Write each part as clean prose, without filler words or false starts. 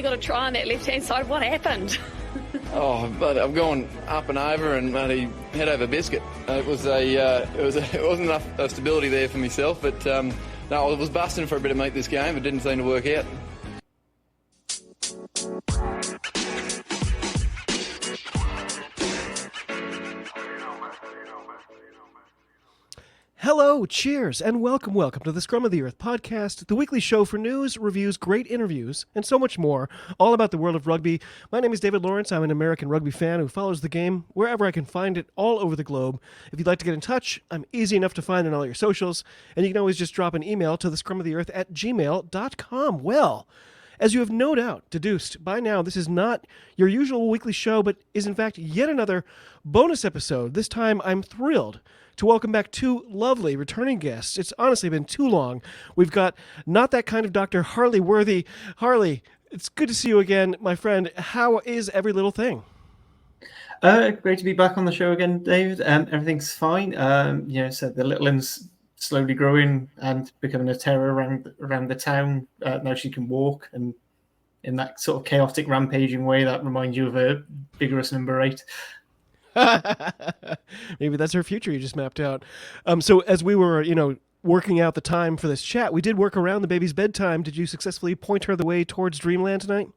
really got to try on that left-hand side. What happened? Oh, but I've gone up and over and bloody head over biscuit. It wasn't enough stability there for myself, but no, I was busting for a bit of meat this game. It didn't seem to work out. Hello, cheers, and welcome to the Scrum of the Earth podcast, the weekly show for news, reviews, great interviews, and so much more, all about the world of rugby. My name is David Lawrence. I'm an American rugby fan who follows the game wherever I can find it all over the globe. If you'd like to get in touch, I'm easy enough to find on all your socials, and you can always just drop an email to thescrumoftheearth@gmail.com. Well, as you have no doubt deduced by now, this is not your usual weekly show, but is in fact yet another bonus episode. This time I'm thrilled to welcome back two lovely returning guests. It's honestly been too long. We've got not that kind of Dr. Harley Worthy. Harley, it's good to see you again, my friend. How is every little thing? Great to be back on the show again, David. Everything's fine. So the little one's slowly growing and becoming a terror around the town. Now she can walk, and in that sort of chaotic, rampaging way that reminds you of a vigorous number 8. Maybe that's her future you just mapped out. So as we were, working out the time for this chat, we did work around the baby's bedtime. Did you successfully point her the way towards dreamland tonight?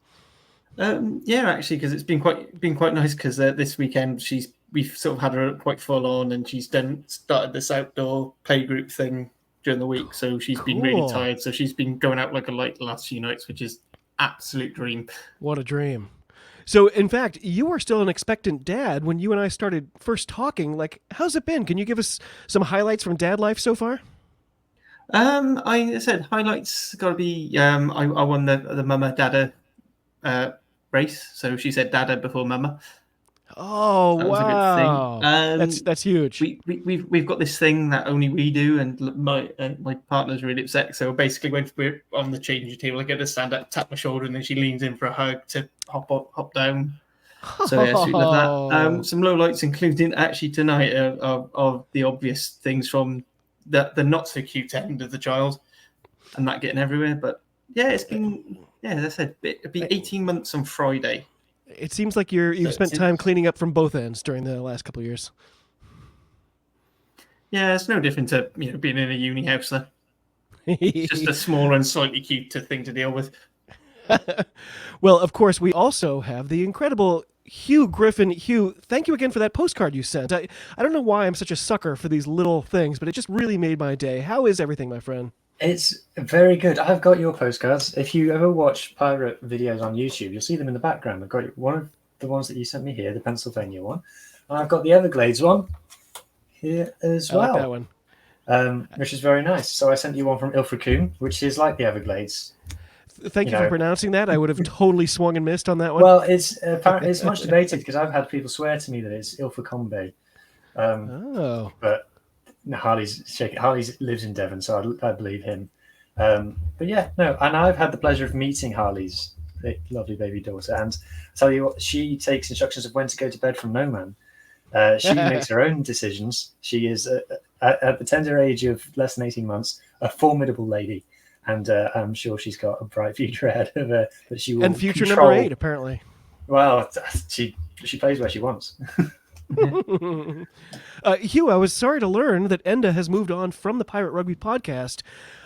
Yeah, actually, because it's been quite nice. Because this weekend we've sort of had her quite full on, and she's then started this outdoor playgroup thing during the week. So she's been really tired. So she's been going out like a light the last few nights, which is absolute dream. What a dream. So, in fact, you were still an expectant dad when you and I started first talking. Like, how's it been? Can you give us some highlights from dad life so far? I said highlights got to be. I won the Mama Dada race, so she said Dada before Mama. Oh, that wow! Was a good thing. That's huge. We've got this thing that only we do, and my partner's really upset. So basically, when we're on the changing table, I get her to stand up, tap my shoulder, and then she leans in for a hug to hop down. So yeah, sweet love that. Some lowlights, including actually tonight, of the obvious things from the not so cute end of the child, and that getting everywhere. But yeah, it's been as I said, it'll be 18 months on Friday. It seems like you've spent time cleaning up from both ends during the last couple of years. Yeah, it's no different to being in a uni house there. It's just a smaller and slightly cuter thing to deal with. Well, of course, we also have the incredible Huw Griffin. Huw, thank you again for that postcard you sent. I don't know why I'm such a sucker for these little things, but it just really made my day. How is everything, my friend? It's very good. I've got your postcards. If you ever watch pirate videos on YouTube, you'll see them in the background. I've got one of the ones that you sent me here, the Pennsylvania one. And I've got the Everglades one here as well. I like that one. Which is very nice. So I sent you one from Ilfracombe, which is like the Everglades. Thank you for pronouncing that. I would have totally swung and missed on that one. Well, it's much debated because I've had people swear to me that it's Ilfracombe. But Harley lives in Devon, so I believe him. But yeah, no, and I've had the pleasure of meeting Harley's lovely baby daughter, and I tell you what, she takes instructions of when to go to bed from no man. She makes her own decisions. She is, at the tender age of less than 18 months, a formidable lady, and I'm sure she's got a bright future ahead of her that she will. And future control. number 8, apparently. Well, she plays where she wants. Huw, I was sorry to learn that Enda has moved on from the Pirate Rugby podcast.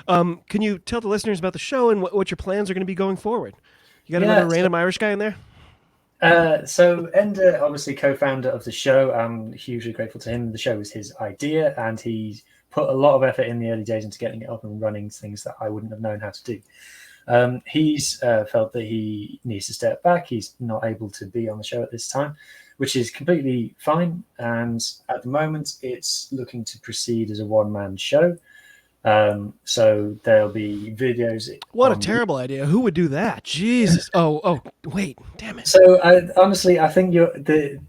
Can you tell the listeners about the show and what your plans are going to be going forward? You got another random Irish guy in there? So Enda, obviously co-founder of the show, I'm hugely grateful to him. The show was his idea, and he's put a lot of effort in the early days into getting it up and running, things that I wouldn't have known how to do. He's felt that he needs to step back. He's not able to be on the show at this time, which is completely fine. And at the moment, it's looking to proceed as a one-man show. So there'll be videos. What a terrible idea. Who would do that? Jesus. Oh, wait, damn it. So honestly, I think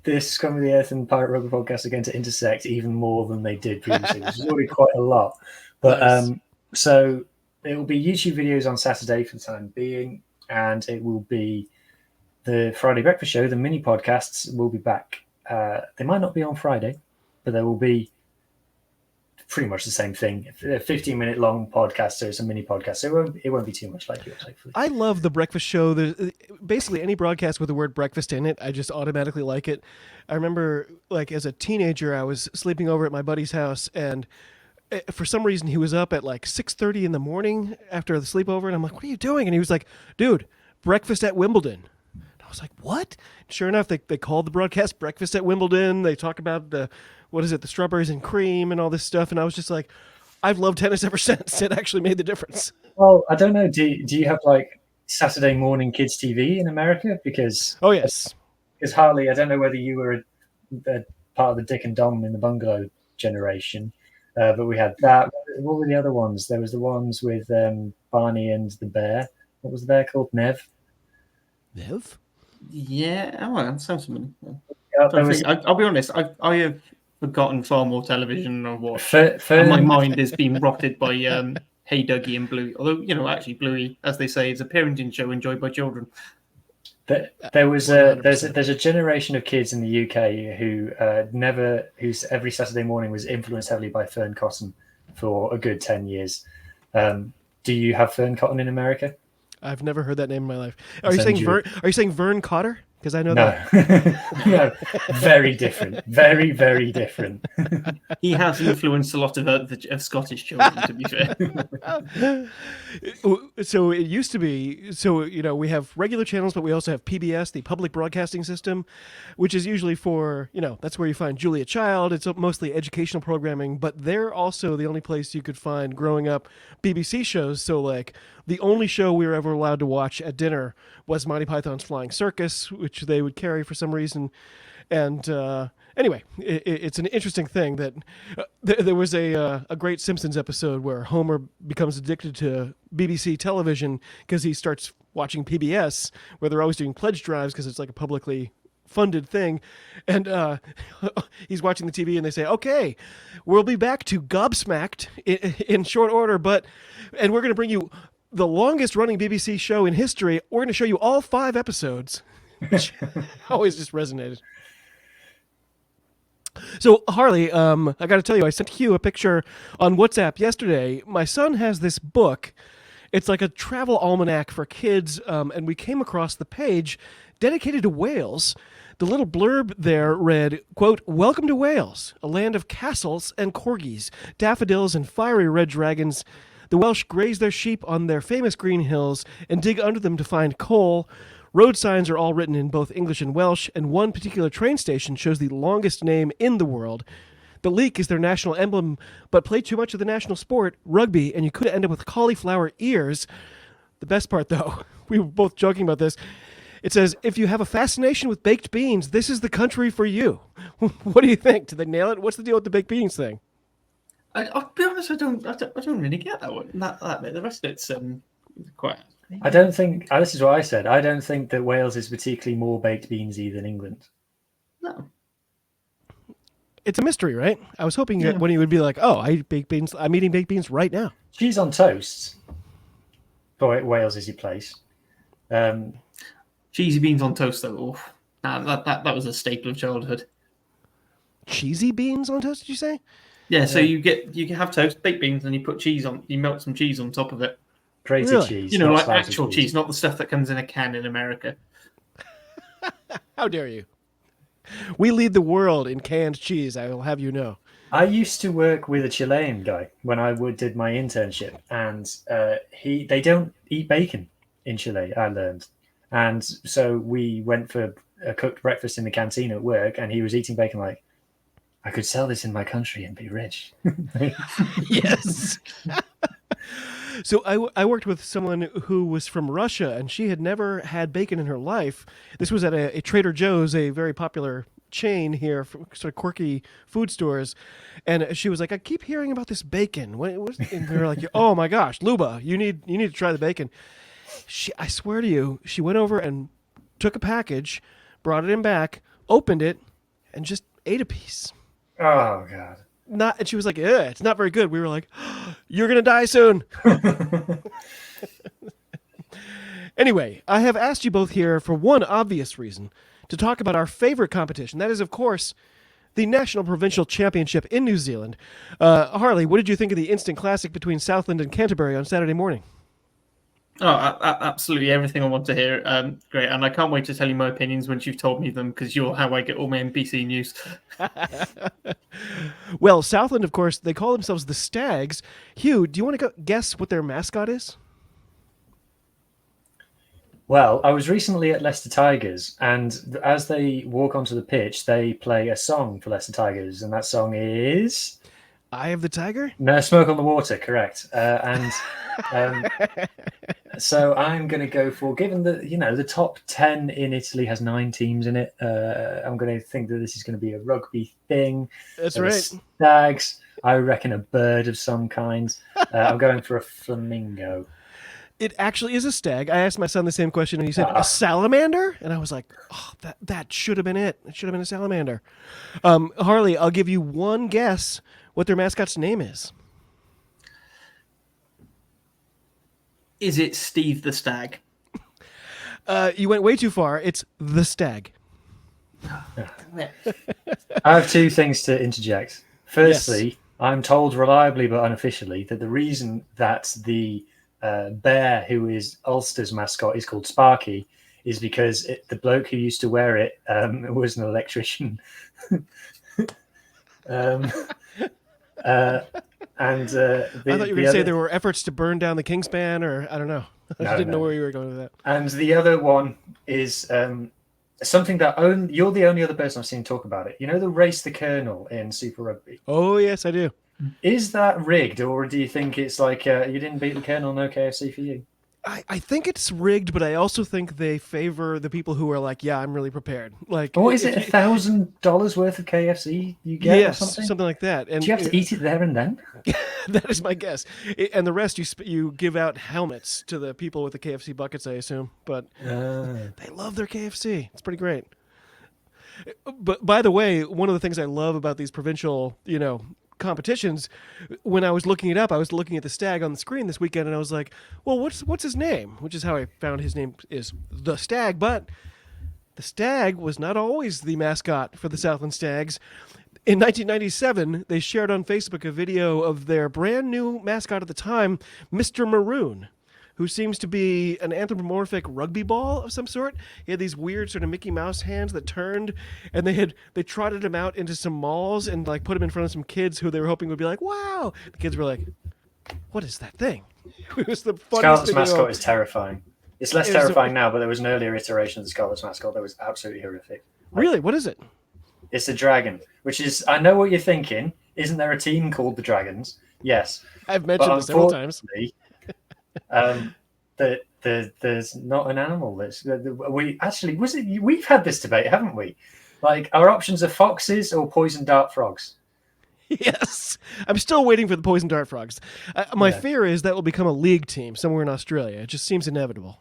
this Scrum of the Earth and Pirate Rugby podcast are going to intersect even more than they did previously, which is already quite a lot. But nice. So it will be YouTube videos on Saturday for the time being, and it will be the Friday Breakfast Show. The mini podcasts will be back. They might not be on Friday, but there will be pretty much the same thing. A 15-minute long podcast, so it's a mini podcast, so it won't be too much like yours, hopefully. I love the breakfast show. Basically, any broadcast with the word breakfast in it, I just automatically like it. I remember, like, as a teenager, I was sleeping over at my buddy's house, and for some reason, he was up at like 6:30 in the morning after the sleepover, and I'm like, what are you doing? And he was like, dude, breakfast at Wimbledon. I was like, what? Sure enough, they called the broadcast Breakfast at Wimbledon. They talk about the strawberries and cream and all this stuff. And I was just like, I've loved tennis ever since. It actually made the difference. Well, I don't know. Do you have like Saturday morning kids TV in America? Because oh yes, because Harley, I don't know whether you were a part of the Dick and Dom in the Bungalow generation, but we had that. What were the other ones? There was the ones with Barney and the bear. What was the bear called? Nev. Nev. Yeah, oh, that sounds familiar. I'll be honest, I have forgotten far more television than what and my mind has been rotted by Hey Dougie and Bluey. Although, actually Bluey, as they say, is a parenting show enjoyed by children. There's a generation of kids in the UK whose every Saturday morning was influenced heavily by Fern Cotton for a good 10 years. Do you have Fern Cotton in America? I've never heard that name in my life. Are you saying Vern Cotter? Because I know that. No, very different. Very, very different. He has influenced a lot of Scottish children, to be fair. So it used to be, we have regular channels, but we also have PBS, the Public Broadcasting System, which is usually for, that's where you find Julia Child. It's mostly educational programming, but they're also the only place you could find, growing up, BBC shows. So, like, the only show we were ever allowed to watch at dinner was Monty Python's Flying Circus, which they would carry for some reason. And anyway, it's an interesting thing that there was a great Simpsons episode where Homer becomes addicted to BBC television because he starts watching PBS, where they're always doing pledge drives because it's like a publicly funded thing. And he's watching the TV and they say, okay, we'll be back to Gobsmacked in short order, and we're going to bring you the longest running BBC show in history. We're going to show you all 5 episodes, which always just resonated. So, Harley, I got to tell you, I sent Huw a picture on WhatsApp yesterday. My son has this book. It's like a travel almanac for kids, and we came across the page dedicated to Wales. The little blurb there read, quote, "Welcome to Wales, a land of castles and corgis, daffodils and fiery red dragons. The Welsh graze their sheep on their famous green hills and dig under them to find coal. Road signs are all written in both English and Welsh, and one particular train station shows the longest name in the world. The leek is their national emblem, but play too much of the national sport, rugby, and you could end up with cauliflower ears." The best part, though, we were both joking about this. It says, "If you have a fascination with baked beans, this is the country for you." What do you think? Did they nail it? What's the deal with the baked beans thing? I'll be honest, I don't really get that one. That bit. The rest of it's quite. I don't think. This is what I said. I don't think that Wales is particularly more baked beansy than England. No. It's a mystery, right? I was hoping that when he would be like, "Oh, I eat baked beans. I'm eating baked beans right now." Cheese on toast. Boy, Wales is your place. Cheesy beans on toast, though. That was a staple of childhood. Cheesy beans on toast? Did you say? Yeah. So you can have toast, baked beans, and you put cheese on. You melt some cheese on top of it. Grated cheese. Like actual cheese, not the stuff that comes in a can in America. How dare you? We lead the world in canned cheese, I will have you know. I used to work with a Chilean guy when I did my internship, and they don't eat bacon in Chile, I learned. And so we went for a cooked breakfast in the canteen at work, and he was eating bacon like, I could sell this in my country and be rich. Yes. So I worked with someone who was from Russia, and she had never had bacon in her life. This was at a Trader Joe's, a very popular chain here, for sort of quirky food stores. And she was like, "I keep hearing about this bacon." And we were like, "Oh my gosh, Luba, you need to try the bacon." I swear to you, she went over and took a package, brought it in back, opened it, and just ate a piece. Oh God. And she was like, it's not very good. We were like, you're going to die soon. Anyway, I have asked you both here for one obvious reason, to talk about our favorite competition. That is, of course, the National Provincial Championship in New Zealand. Harley, what did you think of the instant classic between Southland and Canterbury on Saturday morning? Oh, absolutely everything I want to hear. Great, and I can't wait to tell you my opinions once you've told me them, because you're how I get all my NBC news. Well, Southland, of course, they call themselves the Stags. Huw, do you want to guess what their mascot is? Well, I was recently at Leicester Tigers, and as they walk onto the pitch, they play a song for Leicester Tigers, and that song is Eye of the Tiger? No, Smoke on the Water, correct. So I'm going to go for, given that, the top 10 in Italy has 9 teams in it, I'm going to think that this is going to be a rugby thing. That's right. Stags, I reckon a bird of some kind. I'm going for a flamingo. It actually is a stag. I asked my son the same question, and he said, a salamander? And I was like, oh, that should have been it. It should have been a salamander. Harley, I'll give you one guess what their mascot's name is. Is it Steve the Stag? You went way too far. It's the Stag. I have 2 things to interject. Firstly, yes. I'm told reliably but unofficially that the reason that the bear, who is Ulster's mascot, is called Sparky is because the bloke who used to wear it was an electrician. I thought you were going to say there were efforts to burn down the Kingspan, or I don't know. I didn't know where you were going with that. And the other one is something that you're the only other person I've seen talk about it. You know the Race the Colonel in Super Rugby? Oh, yes, I do. Is that rigged, or do you think it's like you didn't beat the Colonel, no KFC for you? I think it's rigged, but I also think they favor the people who are like, yeah, I'm really prepared. Like, what is it, $1,000 worth of KFC you get? Yes, or something like that. And do you have to eat it there and then? That is my guess. And the rest, you give out helmets to the people with the KFC buckets, I assume. But they love their KFC. It's pretty great. But by the way, one of the things I love about these provincial, competitions, when I was looking it up, I was looking at the Stag on the screen this weekend, and I was like, well, what's his name? Which is how I found his name is the Stag. But the Stag was not always the mascot for the Southland Stags. In 1997, they shared on Facebook a video of their brand new mascot at the time, Mr. Maroon, who seems to be an anthropomorphic rugby ball of some sort. He had these weird sort of Mickey Mouse hands that turned, and they trotted him out into some malls and like put him in front of some kids who they were hoping would be like, wow. The kids were like, what is that thing? It was the funniest Scarlet's mascot is terrifying. It's less terrifying now, but there was an earlier iteration of the Scarlet's mascot that was absolutely horrific. Really? What is it? It's a dragon, which is, I know what you're thinking. Isn't there a team called the Dragons? Yes. I've mentioned this several times. There's not an animal. We've had this debate, haven't we? Like, our options are foxes or poison dart frogs. Yes, I'm still waiting for the poison dart frogs. My fear is that will become a league team somewhere in Australia. It just seems inevitable.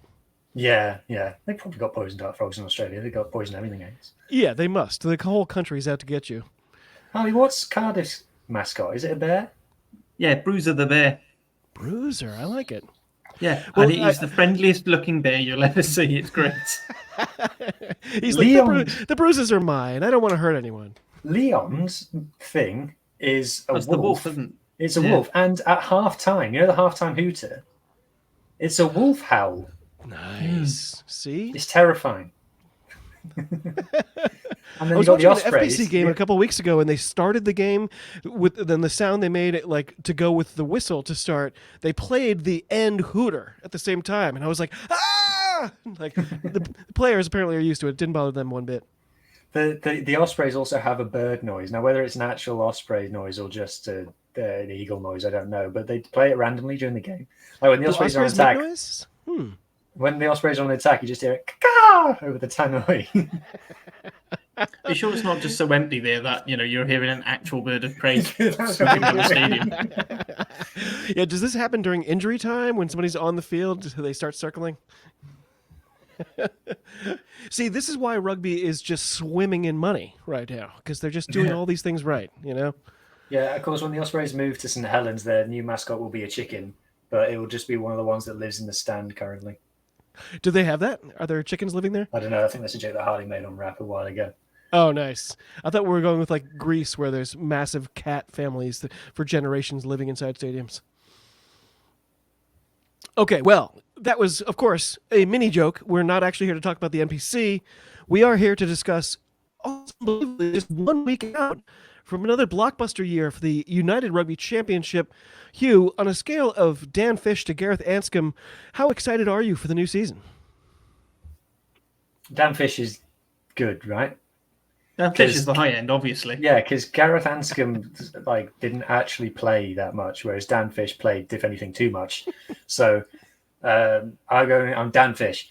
Yeah. They probably got poison dart frogs in Australia. They got poison everything else. Yeah, they must. The whole country's out to get you. Harley, what's Cardiff's mascot? Is it a bear? Yeah, Bruiser the bear. Bruiser, I like it. Yeah, well, and he's the friendliest looking bear you'll ever see. It's great. He's like, the bruises are mine. I don't want to hurt anyone. Leon's thing is a wolf. The wolf, isn't it? It's a wolf. And at halftime, the halftime hooter, it's a wolf howl. Nice. See? It's terrifying. And then I was you got watching the an FBC game a couple of weeks ago, and they started the game with then the sound they made it like to go with the whistle to start. They played the end hooter at the same time, and I was like, ah! Like the players apparently are used to it. It didn't bother them one bit. The Ospreys also have a bird noise. Now, whether it's an actual Osprey noise or just an eagle noise, I don't know. But they play it randomly during the game. Like when the Ospreys are on attack. When the Ospreys are on attack, you just hear it over the tannoy. Are you sure it's not just so empty there that you're hearing an actual bird of prey swooping down the stadium? Yeah, does this happen during injury time when somebody's on the field? Do they start circling? See, this is why rugby is just swimming in money right now, because they're just doing all these things right, Yeah, of course, when the Ospreys move to St. Helens, their new mascot will be a chicken, but it will just be one of the ones that lives in the stand currently. Do they have that? Are there chickens living there? I don't know. I think that's a joke that Harley made on rap a while ago. Oh, nice. I thought we were going with like Greece, where there's massive cat families for generations living inside stadiums. Okay, well, that was, of course, a mini joke. We're not actually here to talk about the NPC. We are here to discuss, unbelievably, just 1 week out from another blockbuster year for the United Rugby Championship. Huw, on a scale of Dan Fish to Gareth Anscombe, how excited are you for the new season? Dan Fish is good, right? Dan Fish is the high end, obviously. Yeah, because Gareth Anscombe didn't actually play that much, whereas Dan Fish played, if anything, too much. So I'm Dan Fish.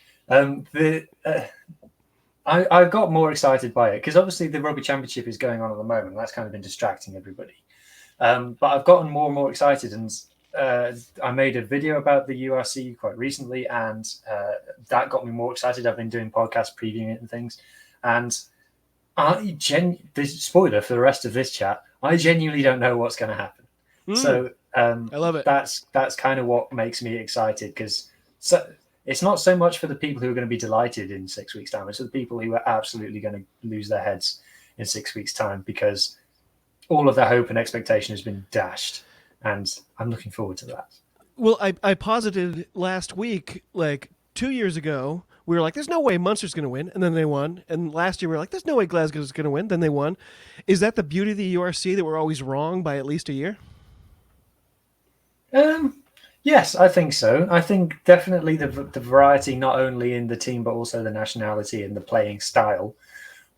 I got more excited by it because obviously the Rugby Championship is going on at the moment. And that's kind of been distracting everybody. But I've gotten more and more excited, and I made a video about the URC quite recently, and that got me more excited. I've been doing podcasts previewing it and things, and this spoiler for the rest of this chat, I genuinely don't know what's going to happen. So I love it. That's kind of what makes me excited, because it's not so much for the people who are going to be delighted in 6 weeks' time. It's for the people who are absolutely going to lose their heads in 6 weeks' time, because all of their hope and expectation has been dashed, and I'm looking forward to that. Well, I posited last week, like 2 years ago, we were like, there's no way Munster's going to win, and then they won. And last year we were like, there's no way Glasgow's going to win, then they won. Is that the beauty of the URC, that we're always wrong by at least a year? Yes, I think so. I think definitely the variety, not only in the team, but also the nationality and the playing style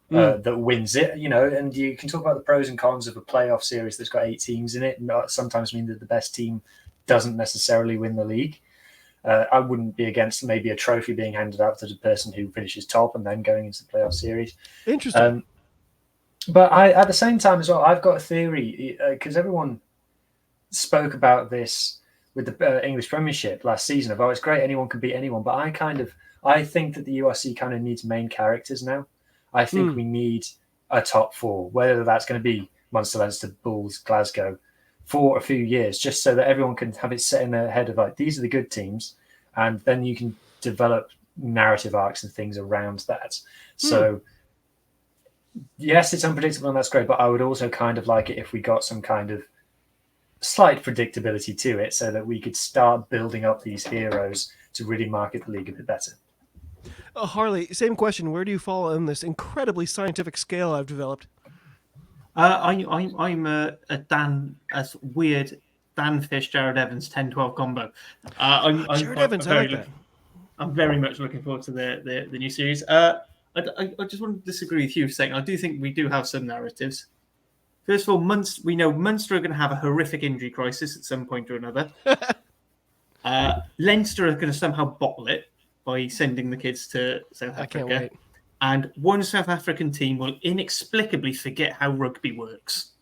that wins it, and you can talk about the pros and cons of a playoff series that's got 8 teams in it. Sometimes mean that the best team doesn't necessarily win the league. I wouldn't be against maybe a trophy being handed out to the person who finishes top and then going into the playoff series. Interesting. But at the same time as well, I've got a theory, because everyone spoke about this with the English Premiership last season of, it's great, anyone can beat anyone. But I think that the URC kind of needs main characters now. I think we need a top 4, whether that's going to be Munster, Leinster, Bulls, Glasgow, for a few years, just so that everyone can have it set in their head of these are the good teams, and then you can develop narrative arcs and things around that. So yes, it's unpredictable and that's great, but I would also kind of like it if we got some kind of slight predictability to it, so that we could start building up these heroes to really market the league a bit better. Harley, same question. Where do you fall on this incredibly scientific scale I've developed? I'm a weird Dan Fish, Jared Evans 10-12 combo. Jared Evans, I like that. I'm very much looking forward to the new series. I just want to disagree with you for a second. I do think we do have some narratives. First of all, we know Munster are going to have a horrific injury crisis at some point or another. Leinster are going to somehow bottle it by sending the kids to South Africa. I can't wait. And one South African team will inexplicably forget how rugby works,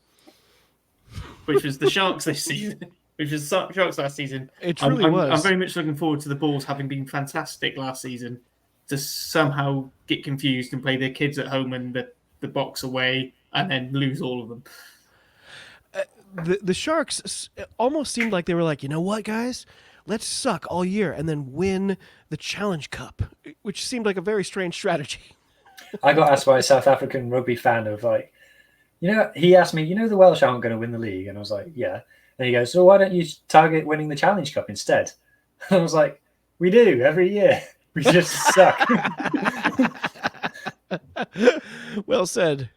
which was the Sharks this season. Which was Sharks last season. It truly was. I'm very much looking forward to the Bulls, having been fantastic last season, to somehow get confused and play their kids at home and the box away, and then lose all of them. The Sharks almost seemed like they were like, you know what, guys? Let's suck all year and then win the Challenge Cup, which seemed like a very strange strategy. I got asked by a South African rugby fan of he asked me, the Welsh aren't going to win the league. And I was like, yeah. And he goes, so why don't you target winning the Challenge Cup instead? And I was like, we do every year. We just suck. Well said.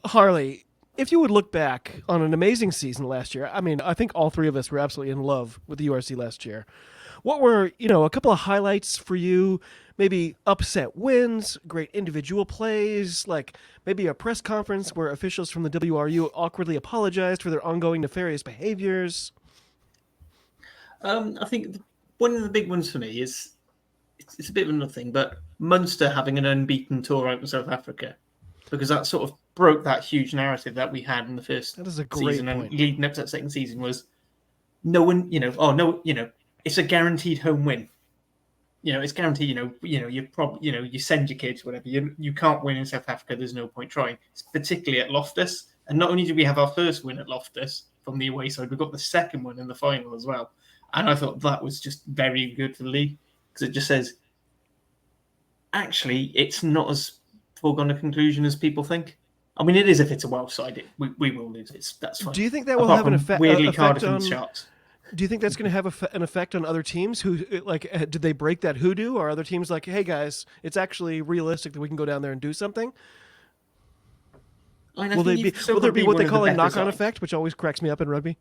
Harley, if you would look back on an amazing season last year, I mean, I think all three of us were absolutely in love with the URC last year. What were, a couple of highlights for you? Maybe upset wins, great individual plays, like maybe a press conference where officials from the WRU awkwardly apologized for their ongoing nefarious behaviors. I think one of the big ones for me is, it's a bit of nothing, but Munster having an unbeaten tour out in South Africa, because that sort of broke that huge narrative that we had in the first season and leading up to that second season was no one, it's a guaranteed home win. It's guaranteed, you send your kids, whatever. You can't win in South Africa. There's no point trying. It's particularly at Loftus. And not only did we have our first win at Loftus from the away side, we got the second one in the final as well. And I thought that was just very good for the league, because it just says, actually, it's not as foregone conclusion as people think. I mean, it is if it's a Welsh side, we will lose. That's fine. Do you think that will Apart have an from weirdly effect Cardiff and on? Sharks. Do you think that's going to have an effect on other teams? Who like did they break that hoodoo? Or are other teams like, hey guys, it's actually realistic that we can go down there and do something? I mean, Will there be what they call a knock-on effect, which always cracks me up in rugby?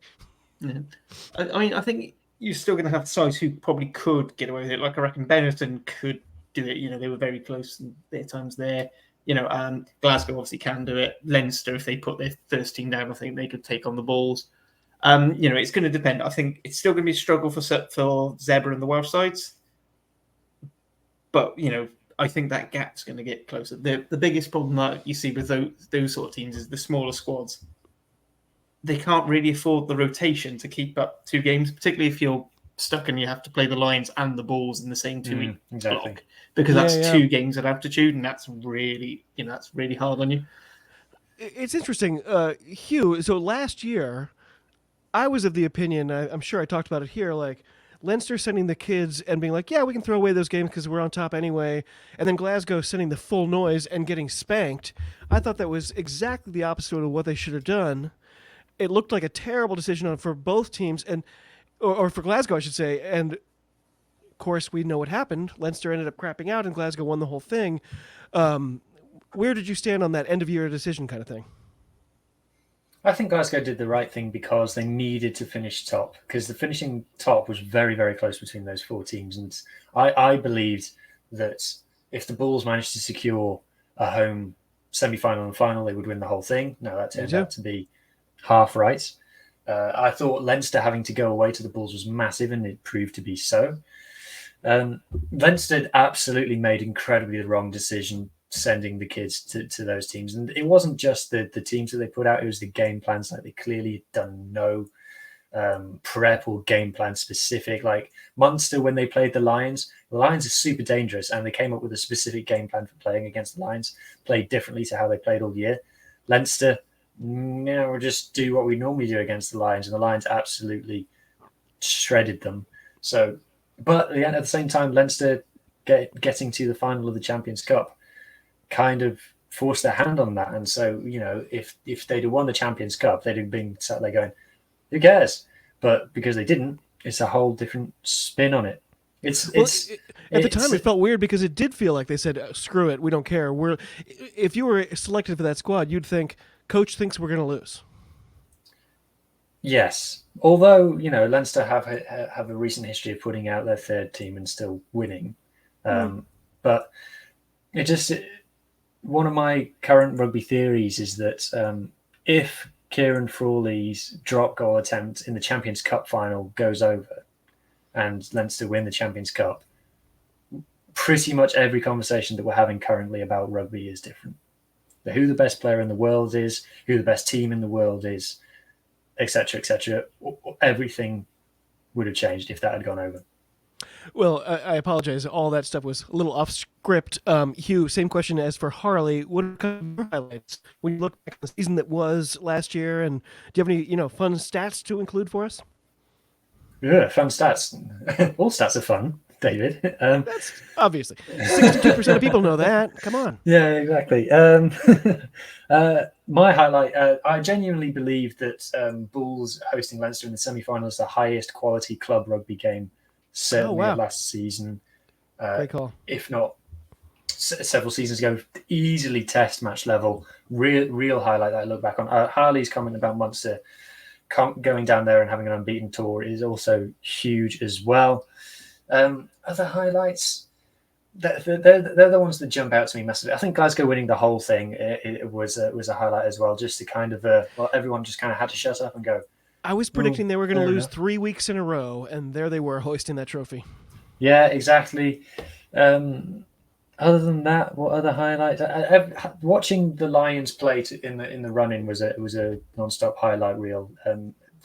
Yeah. I mean, I think you're still going to have sides who probably could get away with it. Like I reckon Benetton could do it. You know, they were very close in their times there. You know, Glasgow obviously can do it. Leinster, if they put their first team down, I think they could take on the Bulls. You know, it's going to depend. I think it's still going to be a struggle for Zebra and the Welsh sides. But, you know, I think that gap's going to get closer. The biggest problem that you see with those sort of teams is the smaller squads. They can't really afford the rotation to keep up 2 games, particularly if you're stuck and you have to play the Lions and the Bulls in the same 2-week block, because that's 2 games at altitude, and that's really hard on you. It's interesting, Huw. So last year, I was of the opinion, I'm sure I talked about it here, like Leinster sending the kids and being like, yeah, we can throw away those games because we're on top anyway, and then Glasgow sending the full noise and getting spanked. I thought that was exactly the opposite of what they should have done. It looked like a terrible decision for both teams, or for Glasgow, I should say. And of course, we know what happened. Leinster ended up crapping out, and Glasgow won the whole thing. Where did you stand on that end-of-year decision kind of thing? I think Glasgow did the right thing because they needed to finish top, because the finishing top was very, very close between those 4 teams. And I believed that if the Bulls managed to secure a home semi-final and final, they would win the whole thing. Now, that turned out to be half right. I thought Leinster having to go away to the Bulls was massive, and it proved to be so. Leinster absolutely made incredibly the wrong decision sending the kids to those teams. And it wasn't just the teams that they put out, it was the game plans. Like, they clearly had done no prep or game plan specific. Like Munster, when they played the Lions are super dangerous, and they came up with a specific game plan for playing against the Lions, played differently to how they played all year. Leinster, we'll just do what we normally do against the Lions, and the Lions absolutely shredded them. So, but at the same time, Leinster getting to the final of the Champions Cup kind of forced their hand on that. And so, you know, if they'd have won the Champions Cup, they'd have been sat there going, who cares? But because they didn't, it's a whole different spin on it. At the time, it felt weird because it did feel like they said, screw it, we don't care. If you were selected for that squad, you'd think, coach thinks we're going to lose. Yes. Although, you know, Leinster have a recent history of putting out their 3rd team and still winning. But one of my current rugby theories is that if Kieran Frawley's drop goal attempt in the Champions Cup final goes over and Leinster win the Champions Cup, pretty much every conversation that we're having currently about rugby is different. Who the best player in the world is, who the best team in the world is, etc., etc. Everything would have changed if that had gone over. Well, I apologize. All that stuff was a little off script. Huw, same question as for Harley. What are your highlights when you look back at the season that was last year? And do you have any, fun stats to include for us? Yeah, fun stats. All stats are fun, David. That's obviously 62% of people know that. Come on. Yeah, exactly. My highlight, I genuinely believe that Bulls hosting Leinster in the semi-final is the highest quality club rugby game certainly last season. Great call. If not several seasons ago, easily test match level. Real highlight that I look back on. Harley's comment about Munster going down there and having an unbeaten tour is also huge as well. Other highlights, they're the ones that jump out to me massively. I think Glasgow winning the whole thing it was a highlight as well. Just to kind of everyone just kind of had to shut up and go. I was predicting they were going to lose 3 weeks in a row, and there they were hoisting that trophy. Yeah, exactly. Other than that, what other highlights? Watching the Lions play in the run-in was a non-stop highlight reel.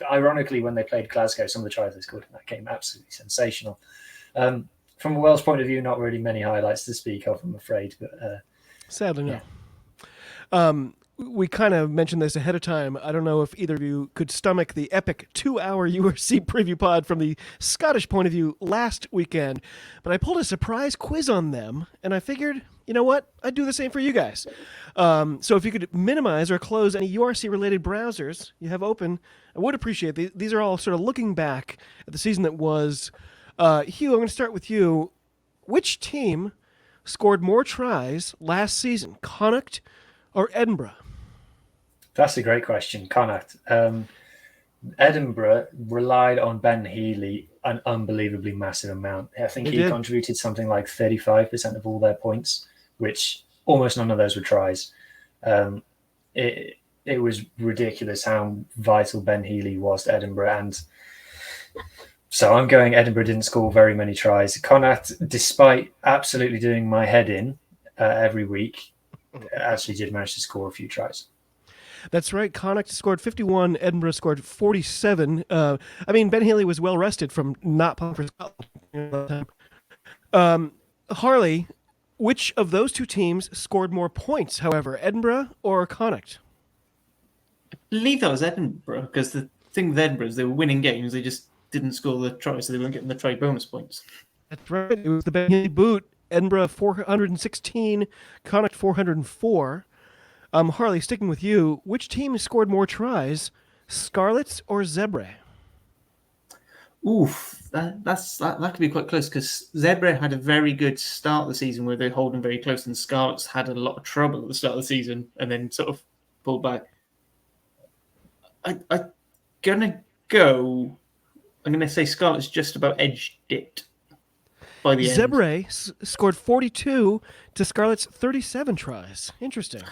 Ironically, when they played Glasgow, some of the tries they scored in that game absolutely sensational. From a Welsh point of view, not really many highlights to speak of, I'm afraid. But sadly, no. we kind of mentioned this ahead of time. I don't know if either of you could stomach the epic 2-hour URC preview pod from the Scottish point of view last weekend, but I pulled a surprise quiz on them, and I figured, you know what? I'd do the same for you guys. So if you could minimize or close any URC-related browsers you have open, I would appreciate it. These are all sort of looking back at the season that was. Huw, I'm going to start with you. Which team scored more tries last season, Connacht or Edinburgh? That's a great question. Connacht. Edinburgh relied on Ben Healy an unbelievably massive amount. I think he contributed something like 35% of all their points, which almost none of those were tries. It was ridiculous how vital Ben Healy was to Edinburgh. And so I'm going Edinburgh didn't score very many tries. Connacht, despite absolutely doing my head in every week, actually did manage to score a few tries. That's right. Connacht scored 51. Edinburgh scored 47. Ben Healy was well rested from not playing for Scotland. Harley, which of those two teams scored more points, however, Edinburgh or Connacht? I believe that was Edinburgh, because the thing with Edinburgh is they were winning games. They just didn't score the tries, so they weren't getting the try bonus points. That's right. It was the Ben Healy boot. Edinburgh 416, Connacht 404. Harley, sticking with you, which team scored more tries, Scarlets or Zebre? Oof, that could be quite close, because Zebre had a very good start of the season where they're holding very close, and Scarlets had a lot of trouble at the start of the season and then sort of pulled back. I'm going to say Scarlets just about edged it by the end. Zebre scored 42 to Scarlets' 37 tries. Interesting.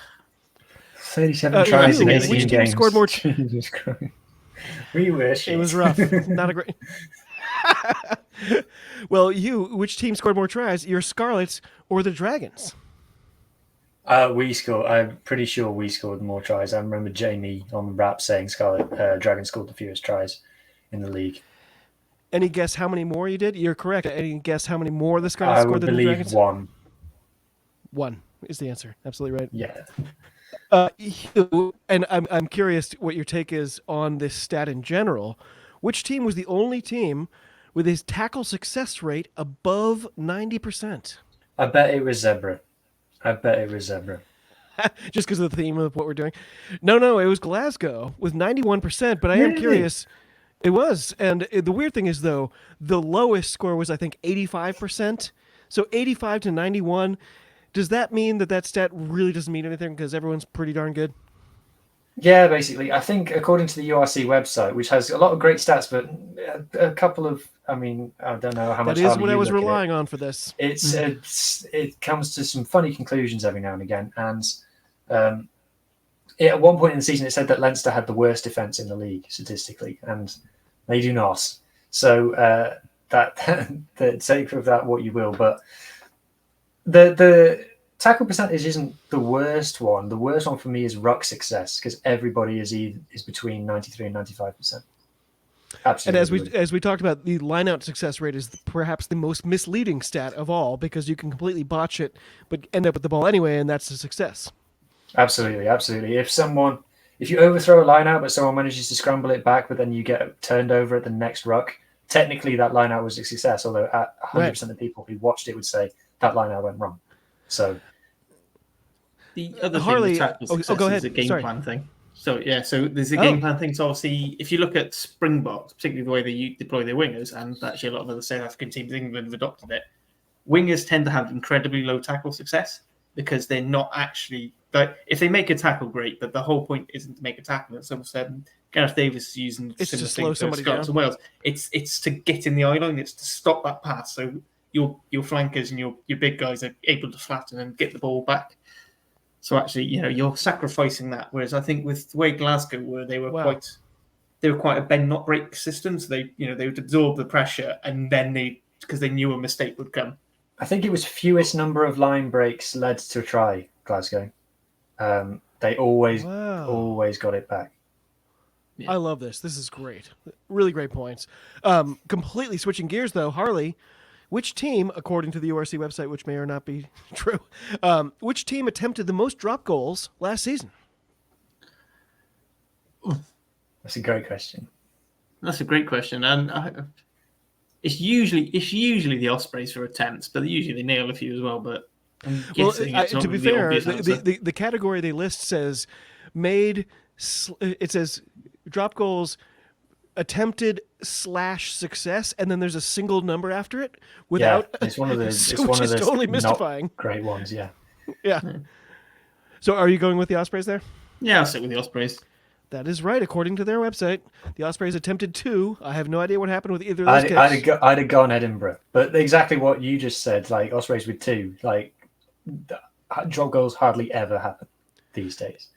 37 tries in 18 which games. Team scored more? Jesus Christ. We wish. It was rough. Not a great. Well, which team scored more tries? Your Scarlets or the Dragons? We scored. I'm pretty sure we scored more tries. I remember Jamie on rap saying Dragons scored the fewest tries in the league. Any guess how many more you did? You're correct. Any guess how many more the Scarlets scored than the Dragons? I believe one. One is the answer. Absolutely right. Yeah. And I'm curious what your take is on this stat in general. Which team was the only team with his tackle success rate above 90%? I bet it was Zebra. Just because of the theme of what we're doing. No, it was Glasgow with 91%, but I am curious. It was. And the weird thing is, though, the lowest score was, I think, 85%. So 85 to 91. Does that mean that stat really doesn't mean anything because everyone's pretty darn good? Yeah, basically. I think according to the URC website, which has a lot of great stats, but a couple of, I don't know how much. That is what I was relying on for this. It comes to some funny conclusions every now and again. And at one point in the season, it said that Leinster had the worst defence in the league statistically, and they do not. So take of that what you will, but the tackle percentage isn't the worst one. The worst one for me is ruck success, because everybody is between 93 and 95%. Absolutely. And as we talked about, the line-out success rate is perhaps the most misleading stat of all, because you can completely botch it but end up with the ball anyway, and that's a success. Absolutely. If you overthrow a line-out but someone manages to scramble it back, but then you get turned over at the next ruck, technically that line-out was a success, although 100% of people who watched it would say that line-out went wrong. So the other Harley, thing with tackle success is a game plan thing. So there's a game plan thing. So obviously, if you look at Springboks, particularly the way they deploy their wingers, and actually a lot of other South African teams in England have adopted it, wingers tend to have incredibly low tackle success because they're not actually. But if they make a tackle, great. But the whole point isn't to make a tackle. It's almost Gareth Davis is using it's similar to slow things somebody for Scots and Wales. It's to get in the eye line. It's to stop that pass. So your flankers and your big guys are able to flatten and get the ball back. So actually, you're sacrificing that. Whereas I think with the way Glasgow were, they were quite a bend not break system. So they would absorb the pressure, and then because they knew a mistake would come. I think it was fewest number of line breaks led to a try, Glasgow. They always got it back. Yeah. I love this. This is great. Really great points. Completely switching gears, though, Harley. Which team, according to the URC website, which may or not be true, which team attempted the most drop goals last season? That's a great question. That's a great question, and it's usually the Ospreys for attempts, but usually they nail a few as well. But I'm guessing it's not to be really the fair, obvious answer. the category they list says made. It says drop goals attempted / success, and then there's a single number after it without. Yeah, it's one of those. It's which one of is those totally not mystifying. great ones. Yeah. Yeah. So, are you going with the Ospreys there? Yeah, I'll stick with the Ospreys. That is right. According to their website, the Ospreys attempted 2. I have no idea what happened with either of those kids. I'd have gone Edinburgh, but exactly what you just said, like Ospreys with 2, like drop goals hardly ever happen these days.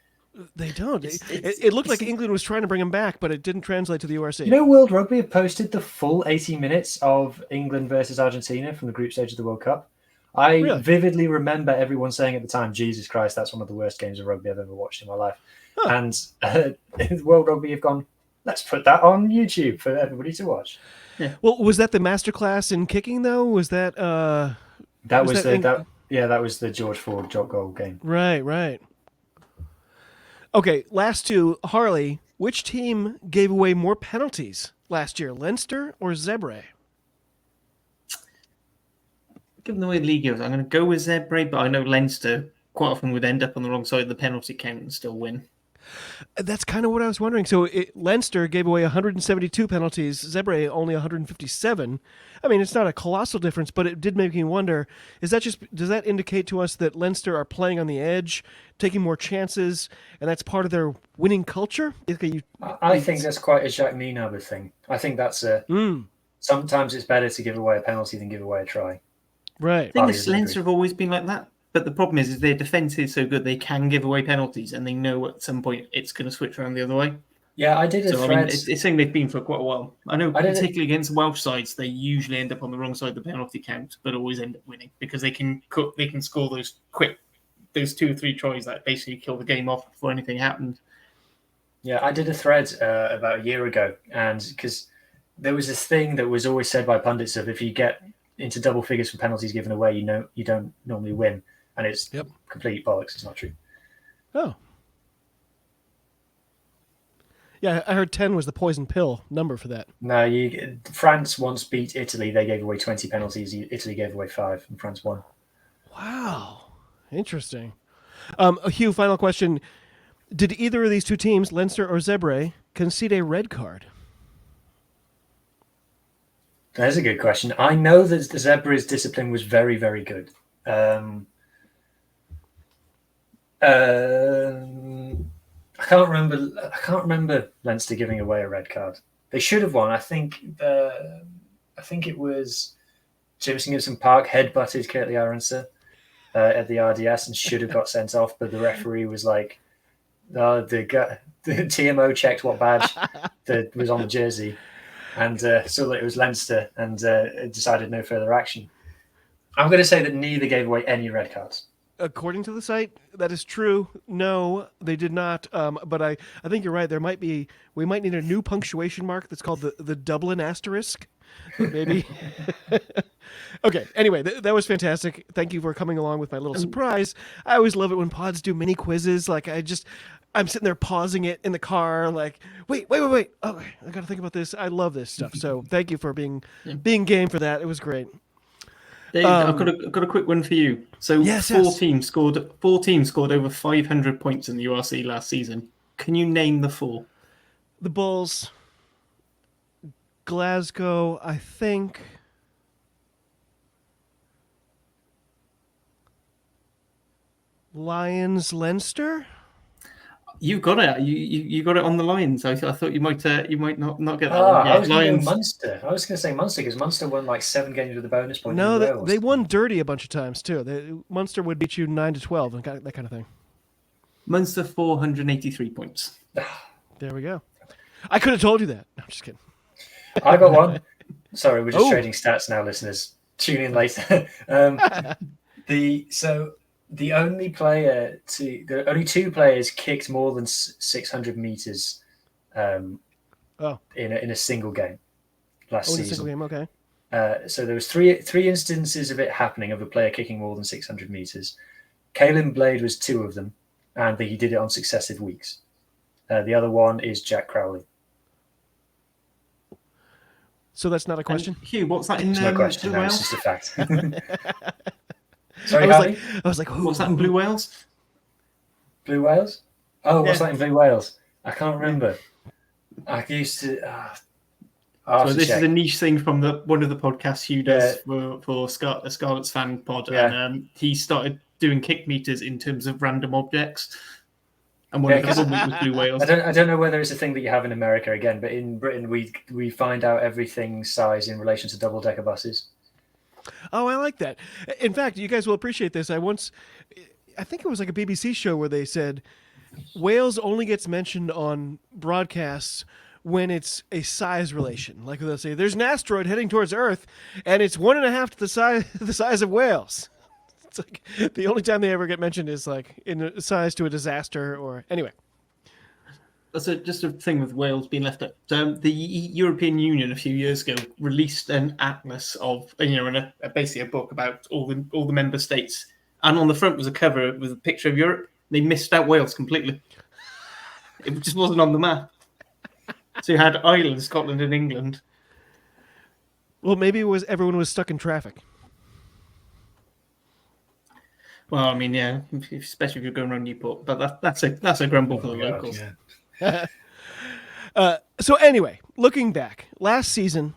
They don't. It looked like England was trying to bring them back, but it didn't translate to the URC. You know, World Rugby have posted the full 80 minutes of England versus Argentina from the group stage of the World Cup. I vividly remember everyone saying at the time, Jesus Christ, that's one of the worst games of rugby I've ever watched in my life. Huh. And World Rugby have gone, let's put that on YouTube for everybody to watch. Yeah. Well, was that the masterclass in kicking, though? Was that... that was the George Ford drop goal game. Right. Okay, last two. Harley, which team gave away more penalties last year, Leinster or Zebre? Given the way the league goes, I'm going to go with Zebre, but I know Leinster quite often would end up on the wrong side of the penalty count and still win. That's kind of what I was wondering. So Leinster gave away 172 penalties, Zebre only 157. I mean, it's not a colossal difference, but it did make me wonder, does that indicate to us that Leinster are playing on the edge, taking more chances, and that's part of their winning culture? I think that's quite a Jacques Minaber thing. I think that's sometimes it's better to give away a penalty than give away a try. Right. I think Leinster have always been like that. But the problem is their defence is so good they can give away penalties, and they know at some point it's going to switch around the other way. Yeah, I did a thread. I mean, it's something they've been for quite a while. I know, particularly against Welsh sides, they usually end up on the wrong side of the penalty count, but always end up winning because they can score those 2 or 3 tries that basically kill the game off before anything happened. Yeah, I did a thread about a year ago, and because there was this thing that was always said by pundits of if you get into double figures for penalties given away, you don't normally win. And it's complete bollocks. It's not true. Oh. Yeah, I heard 10 was the poison pill number for that. No, France once beat Italy. They gave away 20 penalties. Italy gave away 5, and France won. Wow. Interesting. Huw, final question. Did either of these two teams, Leinster or Zebre, concede a red card? That's a good question. I know that the Zebra's discipline was very, very good. I can't remember Leinster giving away a red card. They should have won. I think it was Jameson Gibson Park headbutted Kirtley Aronson at the RDS and should have got sent off, but the referee was like, the TMO checked what badge that was on the jersey and saw that it was Leinster and decided no further action. I'm going to say that neither gave away any red cards. According to the site, that is true. No, they did not. But I think you're right. We might need a new punctuation mark that's called the Dublin asterisk. Maybe. Okay. Anyway, that was fantastic. Thank you for coming along with my little surprise. I always love it when pods do mini quizzes. Like I'm sitting there pausing it in the car. Like, wait. Oh, I got to think about this. I love this stuff. So thank you for being game for that. It was great. Dave, I've got a quick one for you. So four teams scored over 500 points in the URC last season. Can you name the 4? The Bulls, Glasgow, I think. Lions, Leinster. You got it. You got it on the Lions. I thought you might not get that. I was going to go Munster. I was going to say Munster because Munster won like 7 games with a bonus point. No, they won dirty a bunch of times too. Munster would beat you 9-12 and that kind of thing. Munster 483 points. There we go. I could have told you that. No, I'm just kidding. I got one. Sorry, we're just trading stats now, listeners. Tune in later. The only 2 players kicked more than 600 meters in a single game last season. In a single game, okay. So there was three instances of it happening of a player kicking more than 600 meters. Caelan Blade was 2 of them, and he did it on successive weeks. The other one is Jack Crowley. So that's not a question? Huw, what's that in It's no question. Blue No, it's Wales? just a fact. Sorry, I was like, What's that in Blue Wales? Blue Wales? Oh, what's Yeah. that in Blue Wales? I can't remember. I used to. So this is a niche thing from one of the podcasts Huw does for the Scarlet's fan pod, and he started doing kick meters in terms of random objects. And one of them was Blue Wales. I don't know whether it's a thing that you have in America again, but in Britain we find out everything's size in relation to double-decker buses. Oh, I like that. In fact, you guys will appreciate this. I think it was like a BBC show where they said Wales only gets mentioned on broadcasts when it's a size relation. Like they'll say, there's an asteroid heading towards Earth, and it's 1.5 to the size of Wales. It's like the only time they ever get mentioned is like in a size to a disaster or anyway. That's just a thing with Wales being left out. The European Union a few years ago released an atlas of, basically a book about all the member states, and on the front was a cover with a picture of Europe. They missed out Wales completely. It just wasn't on the map. So you had Ireland, Scotland, and England. Well, maybe it was everyone was stuck in traffic. Well, I mean, yeah, especially if you're going around Newport, but that's a grumble for the locals. Yeah. So anyway, looking back, last season,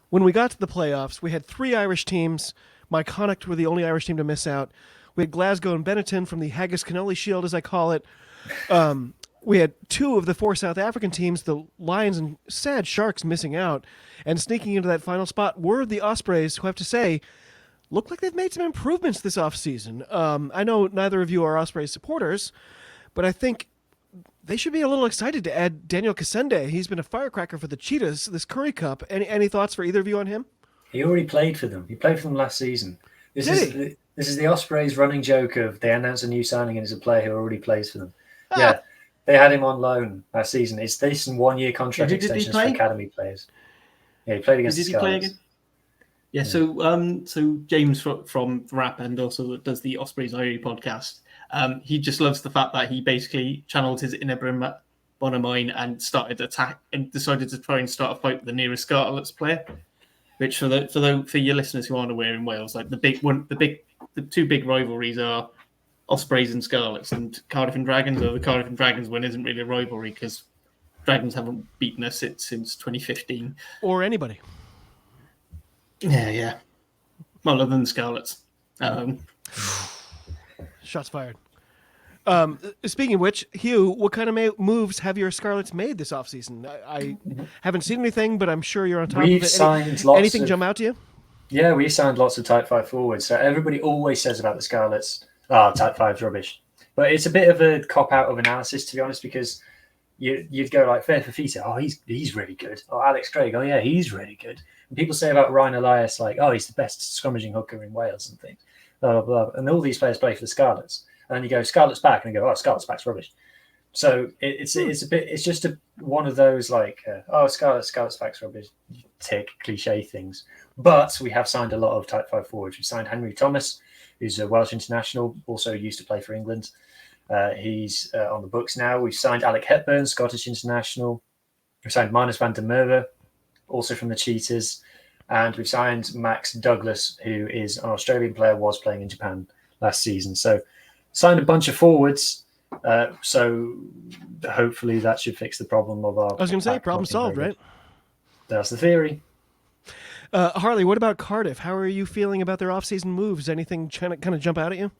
when we got to the playoffs, we had 3 Irish teams. My Connacht were the only Irish team to miss out. We had Glasgow and Benetton from the Haggis Cannoli Shield, as I call it. We had 2 of the 4 South African teams, the Lions and sad Sharks, missing out. And sneaking into that final spot were the Ospreys, who I have to say, look like they've made some improvements this offseason. I know neither of you are Ospreys supporters, but I think they should be a little excited to add Daniel Kasende. He's been a firecracker for the Cheetahs this Currie Cup. Any thoughts for either of you on him? He already played for them. He played for them last season. This is the Ospreys' running joke of they announce a new signing and it's a player who already plays for them. Yeah, they had him on loan last season. It's this and 1-year contract extensions for academy players. Yeah, he played against the Scarlets. Yeah, so James from Rap and also does the Ospreys Irie podcast. He just loves the fact that he basically channeled his inner Bonamine and started attack and decided to try and start a fight with the nearest Scarlets player. Which for your listeners who aren't aware in Wales, like the 2 big rivalries are Ospreys and Scarlets, and Cardiff and Dragons. Or the Cardiff and Dragons one isn't really a rivalry because Dragons haven't beaten us since 2015 or anybody. Yeah. Well, other than the Scarlets. Shots fired. Speaking of which, Huw, what kind of moves have your Scarlets made this offseason? I haven't seen anything, but I'm sure you're on top of it. Anything jump out to you? Yeah, we signed lots of Type 5 forwards. So everybody always says about the Scarlets, Type 5's rubbish. But it's a bit of a cop-out of analysis, to be honest, because you'd go like, Fair Fafita, he's really good. Or Alex Craig, yeah, he's really good. And people say about Ryan Elias, like, he's the best scrummaging hooker in Wales and things. Blah, blah, blah. And all these players play for the Scarlets. And then you go, Scarlet's back, and you go, Scarlet's back's rubbish. So it's just one of those like, Scarlet's back's rubbish, tick, cliche things. But we have signed a lot of Type 5 forwards. We signed Henry Thomas, who's a Welsh international, also used to play for England. He's on the books now. We've signed Alec Hepburn, Scottish international. We've signed Marnus van der Merwe, also from the Cheetahs. And we've signed Max Douglas, who is an Australian player, was playing in Japan last season. So signed a bunch of forwards. So hopefully that should fix the problem of our... I was going to say, problem solved, right? That's the theory. Harley, what about Cardiff? How are you feeling about their off-season moves? Anything kind of jump out at you?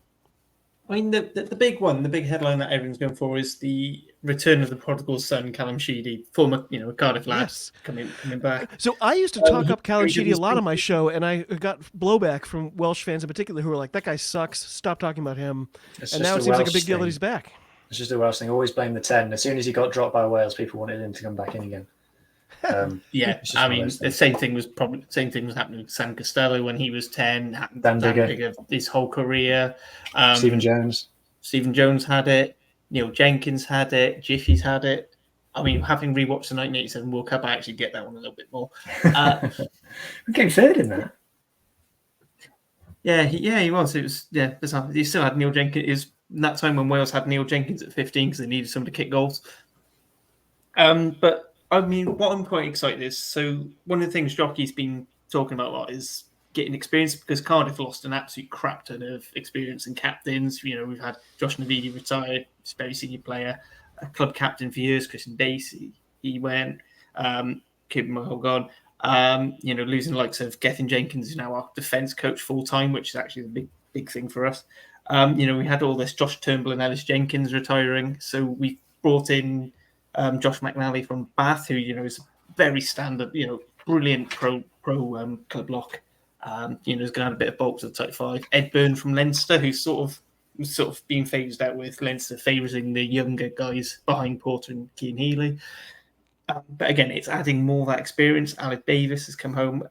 I mean, the big one, the big headline that everyone's going for is the return of the prodigal son, Callum Sheedy, former, Cardiff lad, coming back. So I used to talk up Callum Sheedy a lot on my show, and I got blowback from Welsh fans in particular who were like, that guy sucks, stop talking about him. And now it seems like a big deal that he's back. It's just a Welsh thing. Always blame the 10. As soon as he got dropped by Wales, people wanted him to come back in again. I mean, the same thing was happening with Sam Costello when he was 10. Dan Bigger his whole career. Stephen Jones had it. Neil Jenkins had it. Jiffy's had it. I mean, having rewatched the 1987 World Cup, I actually get that one a little bit more. We came third in that. He was. It was bizarre. He still had Neil Jenkins. It was that time when Wales had Neil Jenkins at 15 because they needed someone to kick goals. But I mean, what I'm quite excited is, so one of the things Jockey's been talking about a lot is getting experience, because Cardiff lost an absolute crap ton of experience and captains. You know, we've had Josh Navidi retired, he's a very senior player, a club captain for years, Christian Dacey, he went, keeping my whole gone. You know, losing the likes of Gethin Jenkins, who's now our defence coach full time, which is actually the big thing for us. You know, we had all this Josh Turnbull and Ellis Jenkins retiring, so we brought in Josh McNally from Bath, who, you know, is very standard, you know, brilliant pro club lock. You know, is going to add a bit of bulk to the top 5. Ed Byrne from Leinster, who's sort of being phased out with Leinster favouring the younger guys behind Porter and Keane Healy. But again, it's adding more of that experience. Alec Davis has come home.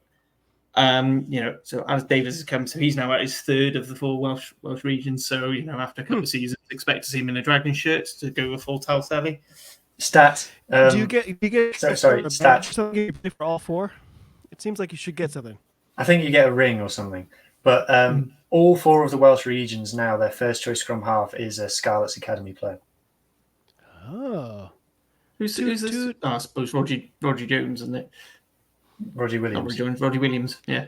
You know, so Alec Davis has come, so he's now at his third of the 4 Welsh regions. So, you know, after a couple of seasons, expect to see him in a Dragon shirt to go with full towel Sally. Stat. Do you get sorry, stat something for all 4? It seems like you should get something. I think you get a ring or something. But all 4 of the Welsh regions now, their first choice scrum half is a Scarlets Academy player. Oh. Who's this? Oh, I suppose Roger Jones, isn't it? Roger Williams. Roger Williams, yeah.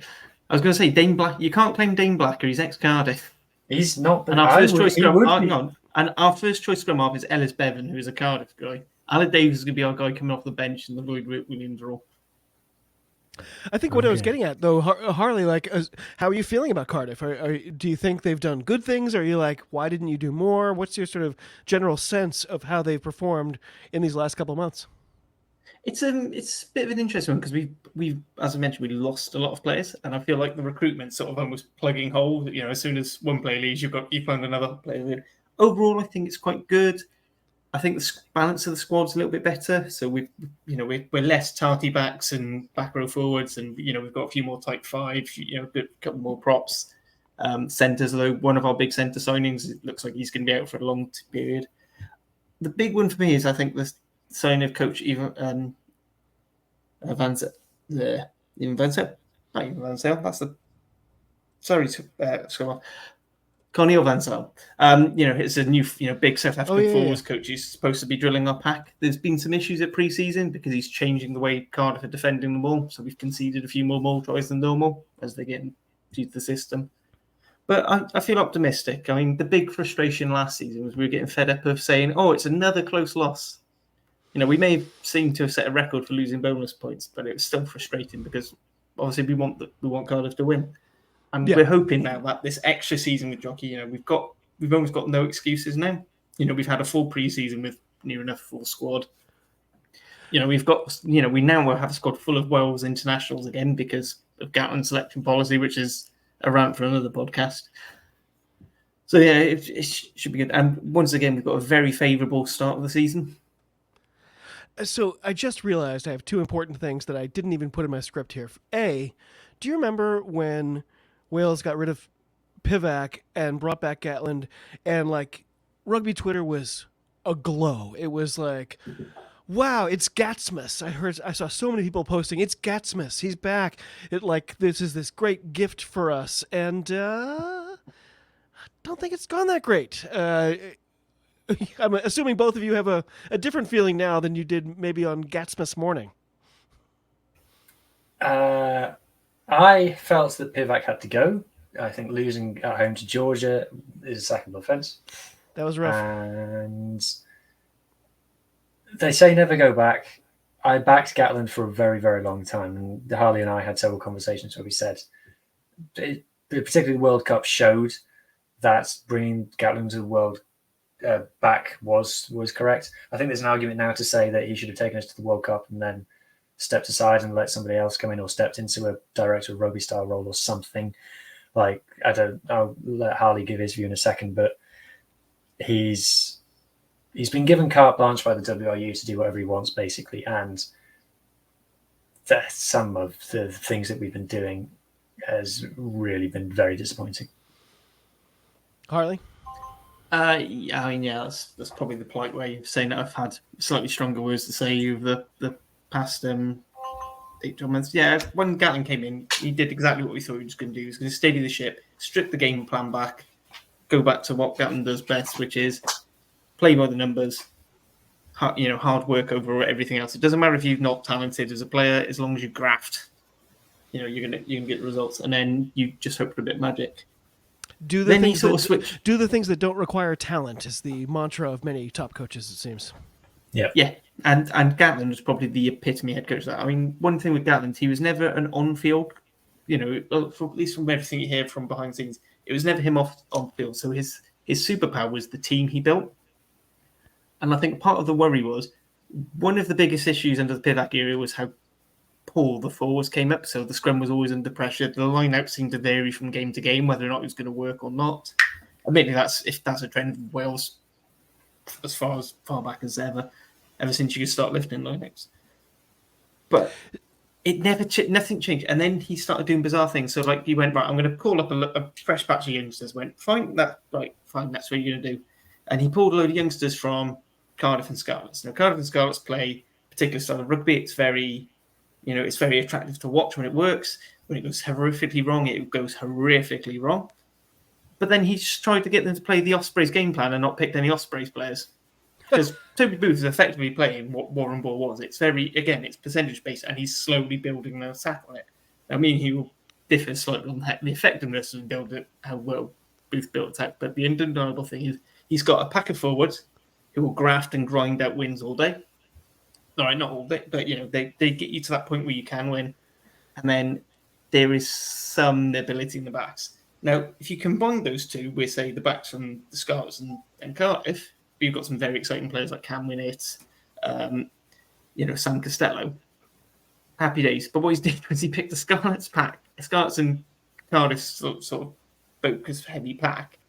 I was going to say Dane Black. You can't claim Dane Blacker. He's ex-Cardiff. He's not. And our first choice scrum. Hang on. And our first choice scrum half is Ellis Bevan, who is a Cardiff guy. Alec Davis is going to be our guy coming off the bench, and the Lloyd Williams role. I think what I was getting at, though, Harley, like, how are you feeling about Cardiff? Do you think they've done good things? Are you like, why didn't you do more? What's your sort of general sense of how they've performed in these last couple of months? It's a bit of an interesting one, because we as I mentioned, we lost a lot of players, and I feel like the recruitment sort of almost plugging holes. You know, as soon as one player leaves, you find another player. Overall, I think it's quite good. I think the balance of the squad's a little bit better. So we're less tarty backs and back row forwards, and you know, we've got a few more type 5. You know, a couple more props. Centres, although one of our big centre signings, it looks like he's going to be out for a long period. The big one for me is, I think, the sign of coach Van Zyl. That's the Cornel Van Zyl. You know, it's a new, big South African forwards coach. He's supposed to be drilling our pack. There's been some issues at pre-season because he's changing the way Cardiff are defending the ball. So we've conceded a few more ball tries than normal as they get into the system. But I feel optimistic. I mean, the big frustration last season was we were getting fed up of saying, "Oh, it's another close loss." You know, we may seem to have set a record for losing bonus points, but it was still frustrating because obviously we want Cardiff to win. And we're hoping now that this extra season with Jockey, you know, we've almost got no excuses now. You know, we've had a full pre-season with near enough full squad. You know, we now will have a squad full of Wales internationals again because of Gatland selection policy, which is a rant for another podcast. So yeah, it should be good. And once again, we've got a very favourable start of the season. So I just realized I have 2 important things that I didn't even put in my script here. A, do you remember when Wales got rid of Pivac and brought back Gatland, and like rugby Twitter was aglow? It was like, wow, it's Gatsmas. I saw so many people posting, it's Gatsmas, he's back. This is this great gift for us, and I don't think it's gone that great. I'm assuming both of you have a different feeling now than you did maybe on Gatsmas morning. I felt that Pivac had to go. I think losing at home to Georgia is a sackable offence. That was rough. And they say never go back. I backed Gatland for a very, very long time. And Harley and I had several conversations where we said, particularly the World Cup showed that bringing Gatland to the World back was correct. I think there's an argument now to say that he should have taken us to the World Cup and then stepped aside and let somebody else come in, or stepped into a director of rugby style role or something. Like, I'll let Harley give his view in a second, but he's been given carte blanche by the WRU to do whatever he wants, basically, and some of the things that we've been doing has really been very disappointing. Harley? I mean, that's probably the polite way of saying that. I've had slightly stronger words to say over the past 8 months. Yeah, when Gatland came in, he did exactly what we thought he was going to do. He was going to steady the ship, strip the game plan back, go back to what Gatland does best, which is play by the numbers, hard work over everything else. It doesn't matter if you're not talented as a player, as long as you graft, you're gonna get results, and then you just hope for a bit of magic. Do the things that don't require talent is the mantra of many top coaches, it seems. Yeah, and Gatland was probably the epitome head coach of that. I mean, one thing with Gatland, he was never an on-field, at least from everything you hear from behind the scenes, it was never him on field. So his superpower was the team he built. And I think part of the worry was one of the biggest issues under the Pivac era was how poor the forwards came up. So the scrum was always under pressure. The line-out seemed to vary from game to game, whether or not it was going to work or not. Admittedly, that's a trend in Wales as far back as ever since you could start lifting line-outs. But it nothing changed. And then he started doing bizarre things. So he went, right, I'm going to call up a fresh batch of youngsters. Went, fine, that's what you're going to do. And he pulled a load of youngsters from Cardiff and Scarlets. Now, Cardiff and Scarlets play a particular style of rugby. It's very attractive to watch when it works. When it goes horrifically wrong, it goes horrifically wrong. But then he just tried to get them to play the Ospreys game plan and not picked any Ospreys players. Because Toby Booth is effectively playing what Warren Ball was. It's it's percentage-based, and he's slowly building an attack on it. I mean, he will differ slightly on the effectiveness of how well Booth built attack, but the undeniable thing is he's got a pack of forwards who will graft and grind out wins all day. All right, not all day, but they get you to that point where you can win, and then there is some ability in the backs. Now, if you combine those two with, say, the backs from the Scarlets and Cardiff, you've got some very exciting players like Cam Winnett, Sam Costello. Happy days. But what he did was he picked the Scarlets pack, Scarlets and Cardiff sort of focus heavy pack,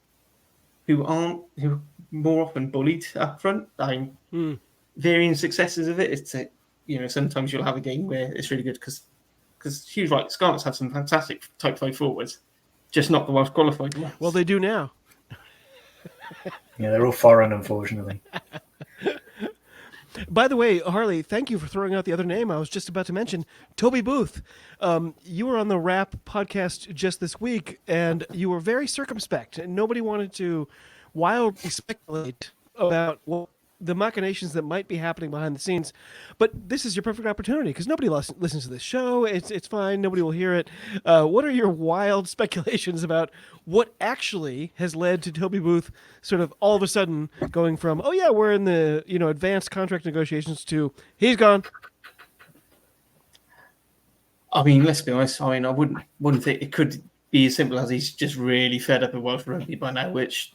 who more often bullied up front. Varying successes of it. It's sometimes you'll have a game where it's really good because Hugh's right. Scarlets have some fantastic type 5 forwards, just not the Welsh qualified ones. Well, they do now. Yeah, they're all foreign, unfortunately. By the way, Harley, thank you for throwing out the other name I was just about to mention, Toby Booth. You were on the Rap podcast just this week, and you were very circumspect, and nobody wanted to wildly speculate about the machinations that might be happening behind the scenes. But this is your perfect opportunity because nobody listens to this show. It's fine. Nobody will hear it. What are your wild speculations about what actually has led to Toby Booth sort of all of a sudden going from, oh yeah, we're in the advanced contract negotiations to he's gone? I mean, let's be honest. I mean, I wouldn't think it could be as simple as he's just really fed up with Welsh rugby by now, which,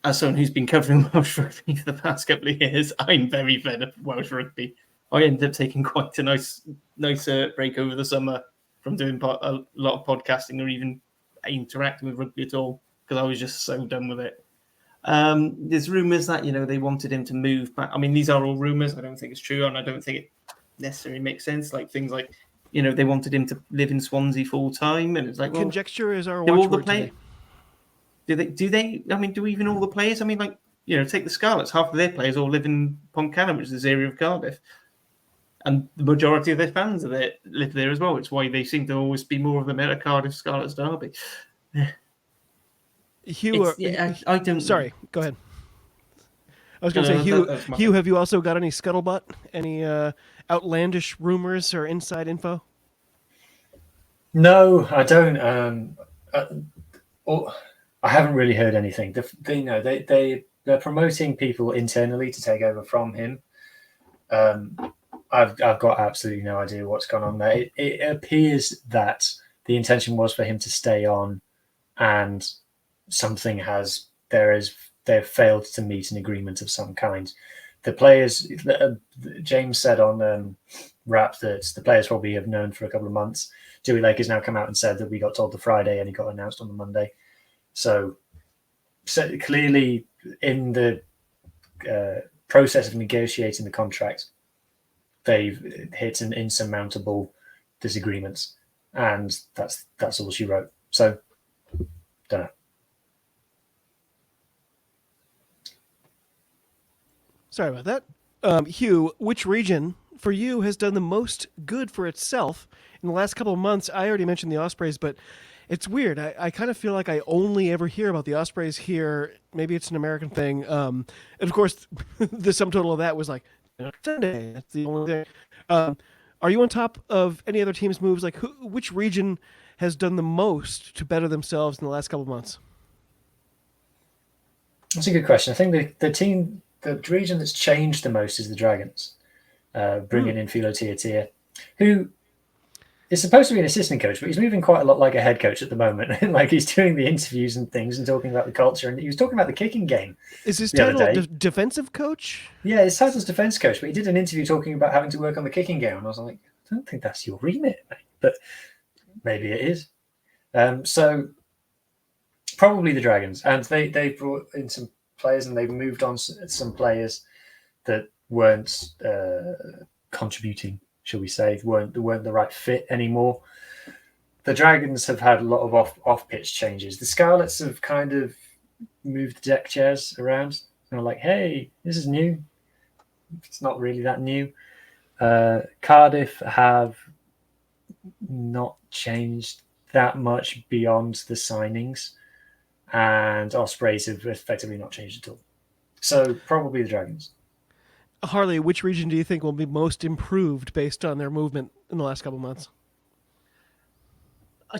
as someone who's been covering Welsh rugby for the past couple of years, I'm very fed up with Welsh rugby. I ended up taking quite a nice break over the summer from doing a lot of podcasting or even interacting with rugby at all because I was just so done with it. There's rumours that they wanted him to move back. I mean, these are all rumours. I don't think it's true, and I don't think it necessarily makes sense. Like things like they wanted him to live in Swansea full time, and it's like conjecture is our watchword today. Do they? I mean, do even all the players? I mean, take the Scarlets. Half of their players all live in Pontcannon, which is this area of Cardiff, and the majority of their fans live there as well. It's why they seem to always be more of them at a Cardiff Scarlets derby. Huw, I don't. Sorry, go ahead. I was going to say, Huw, have you also got any scuttlebutt? Any outlandish rumors or inside info? No, I don't. I haven't really heard anything. They're promoting people internally to take over from him. I've got absolutely no idea what's gone on there. It appears that the intention was for him to stay on, and something they've failed to meet an agreement of some kind. The players, James said on Rap that the players probably have known for a couple of months. Dewey Lake has now come out and said that we got told the Friday and he got announced on the Monday. So clearly in the process of negotiating the contract, they've hit an insurmountable disagreements, and that's all she wrote. So, don't know. Sorry about that. Huw, which region for you has done the most good for itself in the last couple of months? I already mentioned the Ospreys, but it's weird. I kind of feel like I only ever hear about the Ospreys here. Maybe it's an American thing. And of course, the sum total of that was like Sunday. That's the only thing. Are you on top of any other teams' moves? Like, which region has done the most to better themselves in the last couple of months? That's a good question. I think the region that's changed the most is the Dragons, bringing in Philo Tier, who is supposed to be an assistant coach, but he's moving quite a lot like a head coach at the moment. Like he's doing the interviews and things and talking about the culture, and he was talking about the kicking game. Is his title defensive coach? Yeah, his title's defense coach, but he did an interview talking about having to work on the kicking game, and I was like, I don't think that's your remit, mate. But maybe it is. So probably the Dragons, and they brought in some players, and they've moved on some players that weren't contributing, shall we say, weren't the right fit anymore. The Dragons have had a lot of off pitch changes. The Scarlets have kind of moved the deck chairs around and are like, hey, this is new. It's not really that new. Cardiff have not changed that much beyond the signings, and Ospreys have effectively not changed at all. So probably the Dragons. Harley, which region do you think will be most improved based on their movement in the last couple of months?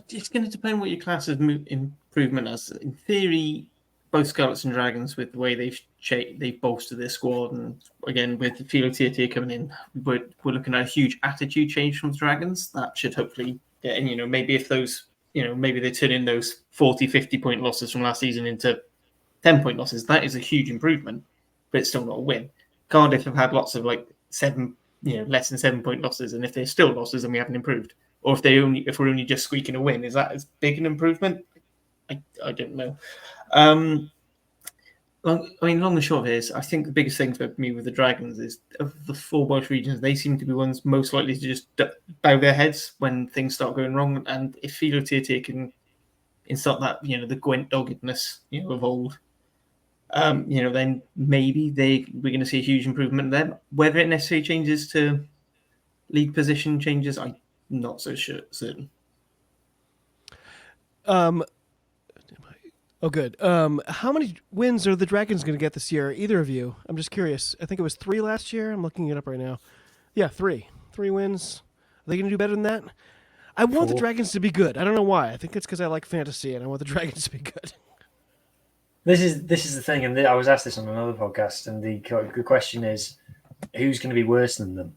It's going to depend what your class of improvement as. In theory, both Scarlets and Dragons, with the way they've bolstered their squad, and again with the Philo Tier coming in, we're looking at a huge attitude change from the Dragons. That should hopefully, and maybe if those, maybe they turn in those 40, 50-point losses from last season into 10-point losses. That is a huge improvement, but it's still not a win. Cardiff have had lots of like less than 7-point losses, and if they're still losses, then we haven't improved. Or if we're only just squeaking a win, is that as big an improvement? I don't know. Long and short of it is, I think the biggest thing for me with the Dragons is of the 4 Welsh regions, they seem to be ones most likely to just bow their heads when things start going wrong. And if Philo Tier can insert that, the Gwent doggedness, of old, then maybe we're going to see a huge improvement there. Whether it necessarily changes to league position changes, I'm not so certain. Oh, good. How many wins are the Dragons going to get this year? Either of you? I'm just curious. I think it was 3 last year. I'm looking it up right now. Yeah, 3. 3 wins. Are they going to do better than that? I want the Dragons to be good. I don't know why. I think it's because I like fantasy and I want the Dragons to be good. This is the thing, and I was asked this on another podcast, and the question is, who's going to be worse than them?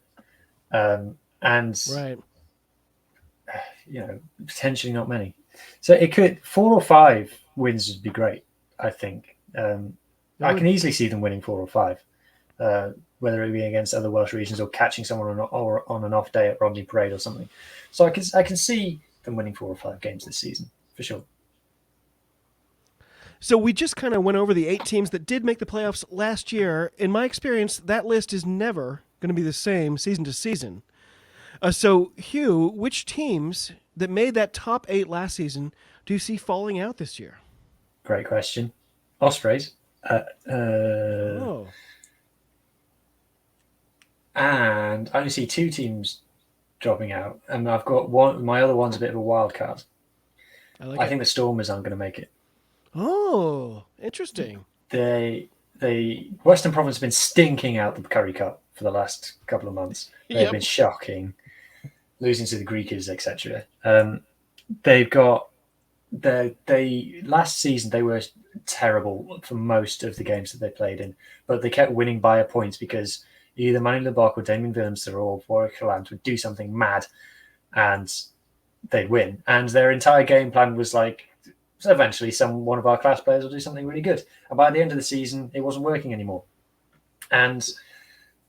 Right. Potentially not many. So it could 4 or 5 wins would be great. I think I can easily see them winning 4 or 5, whether it be against other Welsh regions or catching someone on an off day at Rodney Parade or something. So I can see them winning 4 or 5 games this season for sure. So we just kind of went over the 8 teams that did make the playoffs last year. In my experience, that list is never going to be the same season to season. So, Huw, which teams that made that top 8 last season do you see falling out this year? Great question. Ospreys. Oh. And I only see 2 teams dropping out, and I've got one. My other one's a bit of a wild card. I think the Stormers aren't going to make it. Oh, interesting. The Western Province have been stinking out the Curry Cup for the last couple of months. They've been shocking, losing to the Greekers, etc. They've got last season they were terrible for most of the games that they played in, but they kept winning by a point because either Manu Lebach or Damien Willemse or Warwick Land would do something mad, and they'd win. And their entire game plan was like, so eventually one of our class players will do something really good. And by the end of the season, it wasn't working anymore. And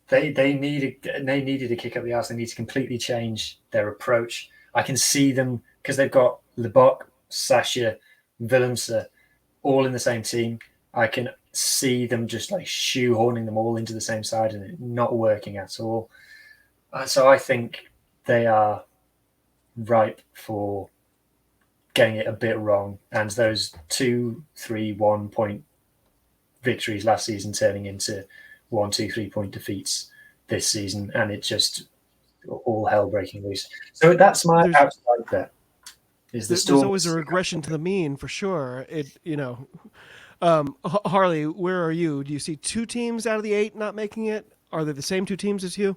they needed a kick up the arse. They need to completely change their approach. I can see them, because they've got Lebach, Sasha, Willemse all in the same team. I can see them just like shoehorning them all into the same side and it not working at all. So I think they are ripe for getting it a bit wrong, and those 2, 3, 1 point victories last season turning into 1, 2, 3 point defeats this season, and it just all hell breaking loose. So that's my outside bet. There's always a regression to the mean for sure. Harley, where are you? Do you see 2 teams out of the 8 not making it? Are they the same two teams as Huw?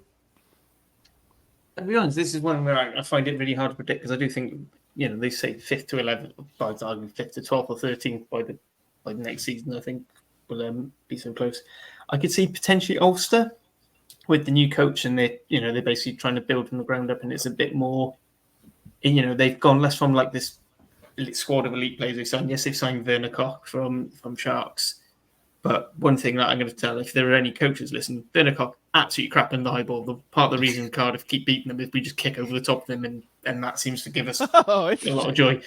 To be honest, this is one where I find it really hard to predict because I do think, they say 5th to 11th, by the time 5th to 12th or 13th by the next season, I think will be so close. I could see potentially Ulster with the new coach, and they're basically trying to build from the ground up, and it's a bit more, they've gone less from like this squad of elite players they signed. Yes, they've signed Werner Koch from Sharks. But one thing that I'm going to tell, if there are any coaches listening, Werner Koch absolutely crap in the high ball. Part of the reason Cardiff keep beating them is we just kick over the top of them, and that seems to give us a lot of joy.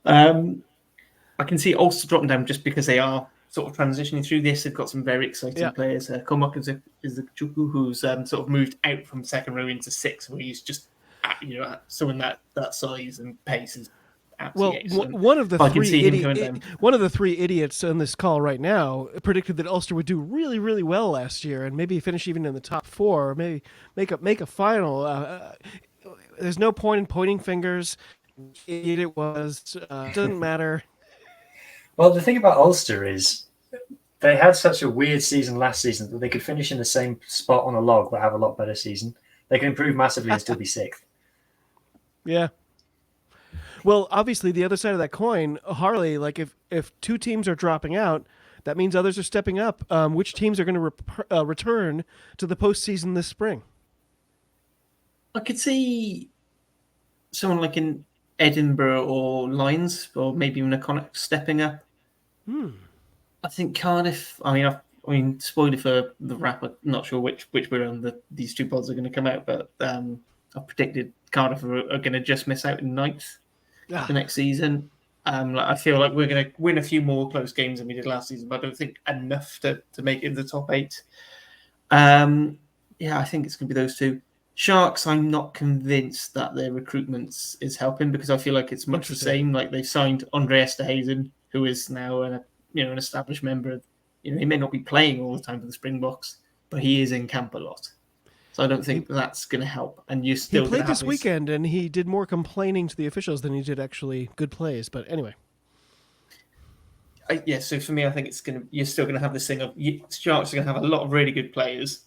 I can see Ulster dropping down just because they are sort of transitioning through this. They've got some very exciting players. Cormac is the Chuku who's sort of moved out from second row into sixth, where he's just someone that size and pace is. Well, one of the three idiots on this call right now predicted that Ulster would do really, really well last year and maybe finish even in the top four, or maybe make a final. There's no point in pointing fingers. Idiot it was. Doesn't matter. Well, the thing about Ulster is they had such a weird season last season that they could finish in the same spot on a log but have a lot better season. They can improve massively and still be sixth. Yeah. Well, obviously, the other side of that coin, Harley, like if two teams are dropping out, that means others are stepping up. Which teams are going to return to the postseason this spring? I could see someone like in Edinburgh or Lions, or maybe even a Connacht stepping up. I think Cardiff. I mean, spoiler for the wrap. I'm not sure which way around these two pods are going to come out, but I've predicted Cardiff are going to just miss out in ninth. The next season. I feel like we're going to win a few more close games than we did last season, but I don't think enough to make it in the top 8. I think it's going to be those two. Sharks, I'm not convinced that their recruitment is helping because I feel like it's much the same. Like they've signed Andre Esterhazen, who is now an established member. He may not be playing all the time for the Springboks, but he is in camp a lot. So I don't think that's going to help. And you still he played this weekend, and he did more complaining to the officials than he did actually good plays. But anyway, so for me, I think you're still going to have this thing of Sharks are going to have a lot of really good players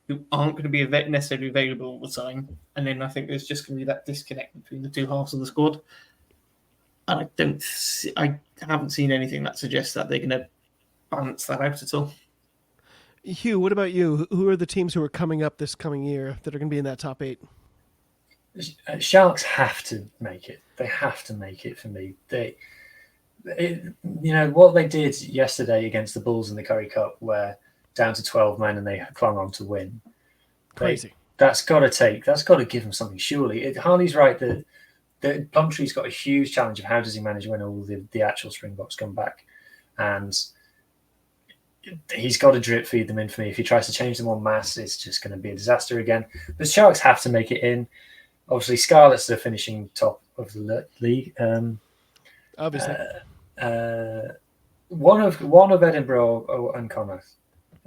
who aren't going to be necessarily available all the time, and then I think there's just going to be that disconnect between the two halves of the squad. And I haven't seen anything that suggests that they're going to balance that out at all. Huw, what about you? Who are the teams who are coming up this coming year that are going to be in that top 8? Sharks have to make it. They have to make it for me. What they did yesterday against the Bulls in the Currie Cup, where down to 12 men and they clung on to win. Crazy. That's got to give them something. Surely, Harley's right that Plumtree's got a huge challenge of how does he manage when all the actual Springboks come back, and he's got to drip feed them in for me. If he tries to change them en masse, it's just going to be a disaster again. But Sharks have to make it in. Obviously, Scarlets are finishing top of the league. Obviously, one of Edinburgh and Connacht,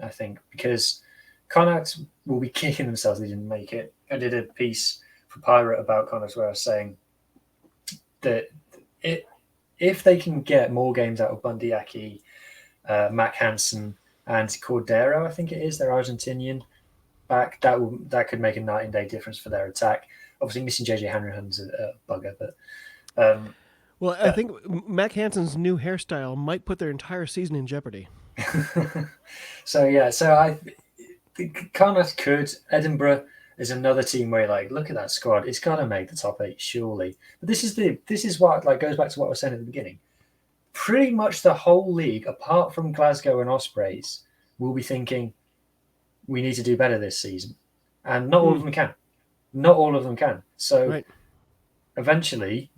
I think, because Connacht will be kicking themselves they didn't make it. I did a piece for Pirate about Connacht where I was saying that if they can get more games out of Bundyaki, Mac Hansen and Cordero, I think it is, their Argentinian back, that could make a night and day difference for their attack. Obviously, missing JJ Hanrahan's a bugger, but I think Mac Hansen's new hairstyle might put their entire season in jeopardy. So I think Connacht could. Edinburgh is another team where you're like, look at that squad, it's got to make the top 8 surely. But this is what goes back to what I was saying at the beginning. Pretty much the whole league, apart from Glasgow and Ospreys, will be thinking we need to do better this season, and not all of them can. Not all of them can. So eventually,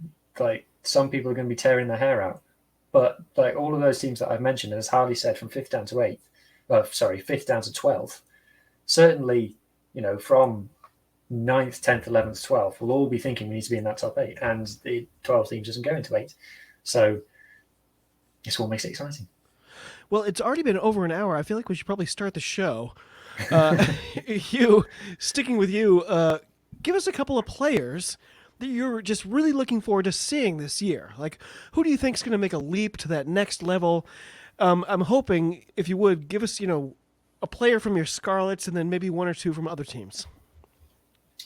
some people are going to be tearing their hair out. But all of those teams that I've mentioned, as Harley said, from 5th down to 12th, certainly, from 9th, 10th, 11th, 12th, we'll all be thinking we need to be in that top 8, and the 12 teams doesn't go into 8. So it's what makes it exciting. Well, it's already been over an hour. I feel like we should probably start the show. Huw, sticking with you, give us a couple of players that you're just really looking forward to seeing this year. Like, who do you think is going to make a leap to that next level? I'm hoping, if you would, give us, a player from your Scarlets, and then maybe one or two from other teams.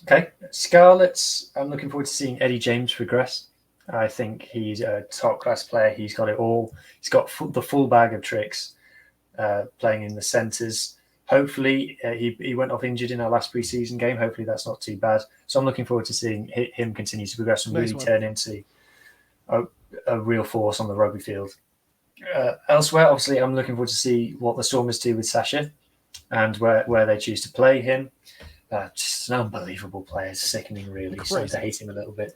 Okay, Scarlets. I'm looking forward to seeing Eddie James progress. I think he's a top class player. He's got it all. He's got the full bag of tricks. Playing in the centres. Hopefully, he went off injured in our last pre-season game. Hopefully, that's not too bad. So I'm looking forward to seeing him continue to progress and really turn into a real force on the rugby field. Elsewhere, obviously, I'm looking forward to see what the Stormers do with Sasha and where they choose to play him. Just an unbelievable player. It's sickening, really. Starting to hate him a little bit.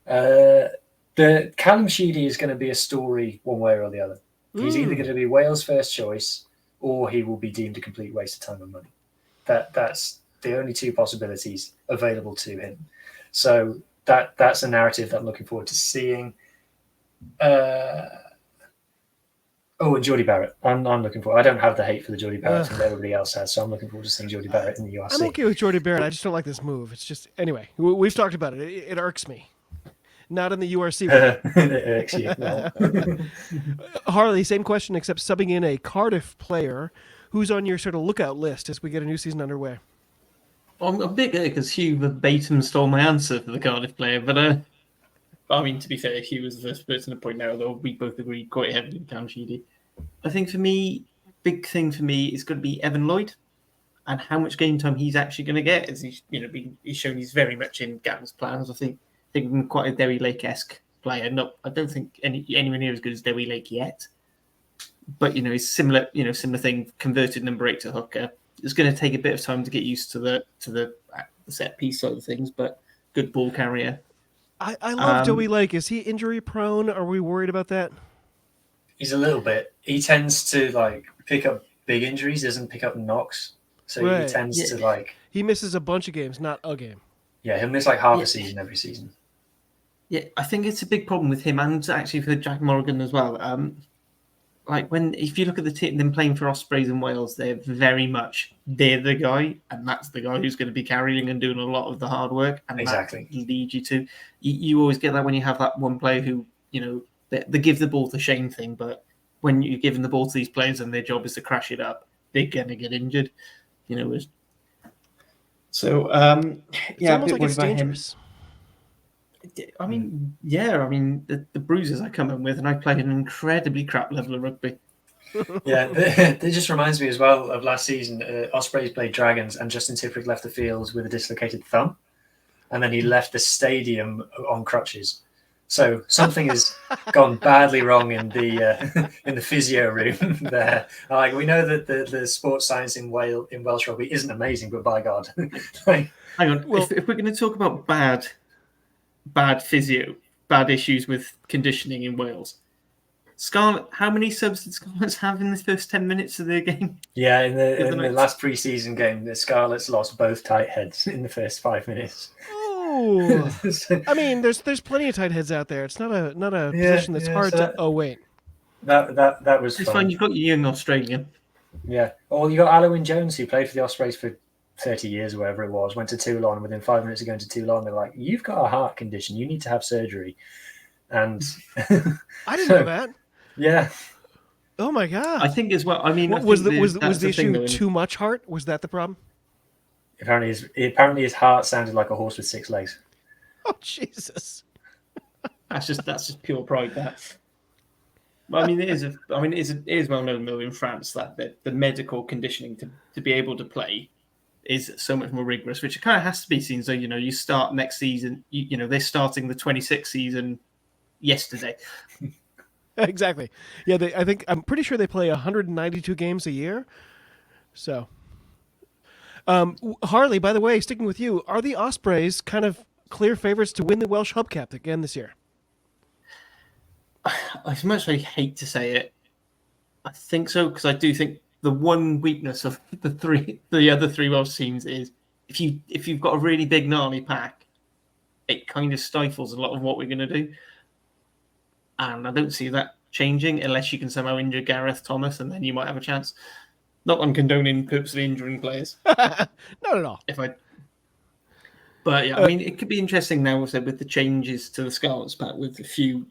The Callum Sheedy is going to be a story one way or the other. He's either going to be Wales' first choice or he will be deemed a complete waste of time and money. That's the only two possibilities available to him. So that's a narrative that I'm looking forward to seeing. And Geordie Barrett. I'm looking forward. I don't have the hate for the Geordie Barrett that everybody else has, so I'm looking forward to seeing Geordie Barrett in the URC. I'm okay with Geordie Barrett. I just don't like this move. It's just, anyway, we've talked about it. It irks me. Not in the URC. It irks you. No. Harley, same question, except subbing in a Cardiff player. Who's on your sort of lookout list as we get a new season underway? I'm a bit good because Huw verbatim stole my answer for the Cardiff player, but I mean, to be fair, Huw was the first person to point out, though we both agreed quite heavily with Cam Sheedy. I think for me, big thing for me is going to be Evan Lloyd and how much game time he's actually going to get. As he's shown he's very much in Gav's plans. I think him quite a Derry Lake-esque player. I don't think anyone near as good as Derry Lake yet. But he's similar thing. Converted number 8 to hooker. It's going to take a bit of time to get used to the set piece side of things, but good ball carrier. I love Derry Lake. Is he injury prone? Are we worried about that? He's a little bit. He tends to pick up big injuries, doesn't pick up knocks. So he tends to He misses a bunch of games, not a game. Yeah, he'll miss half a season every season. Yeah, I think it's a big problem with him and actually for Jack Morgan as well. If you look at the team, them playing for Ospreys and Wales, they're the guy, and that's the guy who's going to be carrying and doing a lot of the hard work. And exactly. That leads you to, you always get that when you have that one player who, they give the ball to Shane thing, but when you're giving the ball to these players and their job is to crash it up, they're going to get injured. So, it's almost like it's dangerous. I mean, the bruises I come in with, and I play an incredibly crap level of rugby. Yeah, it just reminds me as well of last season. Ospreys played Dragons, and Justin Tipuric left the field with a dislocated thumb, and then he left the stadium on crutches. So something has gone badly wrong in the physio room there. We know that the sports science in Welsh rugby isn't amazing, but by God, hang on. Well, if we're going to talk about bad physio, bad issues with conditioning in Wales. Scarlet, how many subs did Scarlets have in the first 10 minutes of their game? Yeah, in the last pre-season game, the Scarlets lost both tight heads in the first 5 minutes. Oh, I mean, there's plenty of tight heads out there. It's not a position that's hard to. Oh wait, that was. It's fine. You've got your young Australian. Yeah. Or you got Alwyn Jones, who played for the Ospreys for 30 years or whatever it was, went to Toulon, and within 5 minutes of going to Toulon, they're like, "You've got a heart condition. You need to have surgery." And I didn't know that. Yeah. Oh my God. I think as well. I mean, was the issue too much heart? Was that the problem? Apparently his heart sounded like a horse with 6 legs. Oh Jesus! That's just pure pride. That. Well, I mean, it is well known though in France that the medical conditioning to be able to play is so much more rigorous, which it kind of has to be seen. So you start next season. They're starting the 26th season yesterday. Exactly. Yeah, I'm pretty sure they play 192 games a year. So. Harley, by the way, sticking with you, are the Ospreys kind of clear favorites to win the Welsh Hubcap again this year? As much as I hate to say it, I think so, because I do think the one weakness of the other three Welsh teams is if you've got a really big gnarly pack, it kind of stifles a lot of what we're going to do, and I don't see that changing unless you can somehow injure Gareth Thomas, and then you might have a chance. Not I'm condoning purposely injuring players. Not at all. But yeah, I mean, it could be interesting now with the changes to the Scarlets pack with a few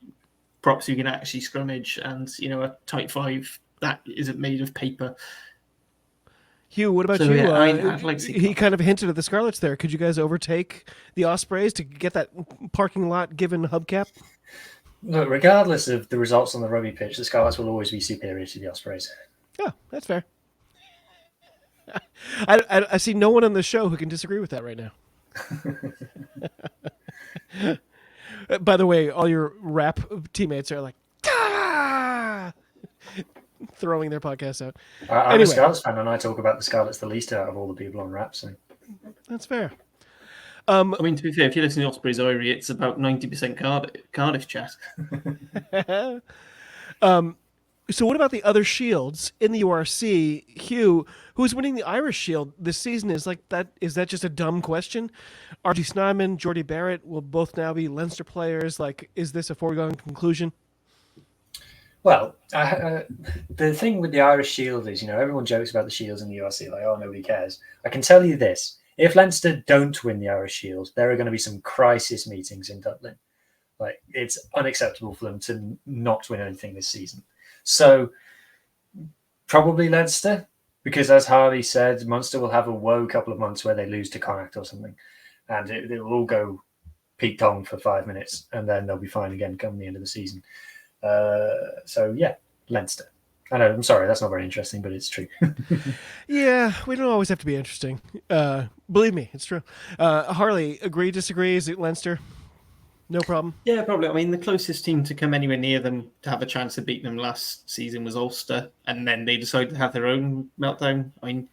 props you can actually scrummage and a tight 5 that isn't made of paper. Huw, what about So, you? yeah, I'd like to see He kind of hinted at the Scarlets there. Could you guys overtake the Ospreys to get that parking lot given hubcap? Look, regardless of the results on the rugby pitch, the Scarlets will always be superior to the Ospreys. Oh, that's fair. I see no one on the show who can disagree with that right now. By the way, all your rap teammates are like, ah! Throwing their podcasts out. I'm a Scarlets fan, and I talk about the Scarlets the least out of all the people on rap. So that's fair. I mean, to be fair, if you listen to Ospreys Irie, it's about 90% Cardiff chat. So what about the other shields in the URC? Huw, who's winning the Irish Shield this season? Is that just a dumb question? R.G. Snyman, Jordy Barrett will both now be Leinster players. Like, is this a foregone conclusion? Well, the thing with the Irish Shield is, everyone jokes about the Shields in the URC, like, oh, nobody cares. I can tell you this. If Leinster don't win the Irish Shield, there are going to be some crisis meetings in Dublin. Like, it's unacceptable for them to not win anything this season. So, probably Leinster, because as Harley said, Munster will have a woe couple of months where they lose to Connacht or something. And it will all go peak tong for 5 minutes, and then they'll be fine again come the end of the season. Leinster. I know, I'm sorry, that's not very interesting, but it's true. Yeah, we don't always have to be interesting. Believe me, it's true. Harley, agree, disagree? Is it Leinster? No problem. Yeah, probably. I mean, the closest team to come anywhere near them to have a chance of beating them last season was Ulster, and then they decided to have their own meltdown. I mean,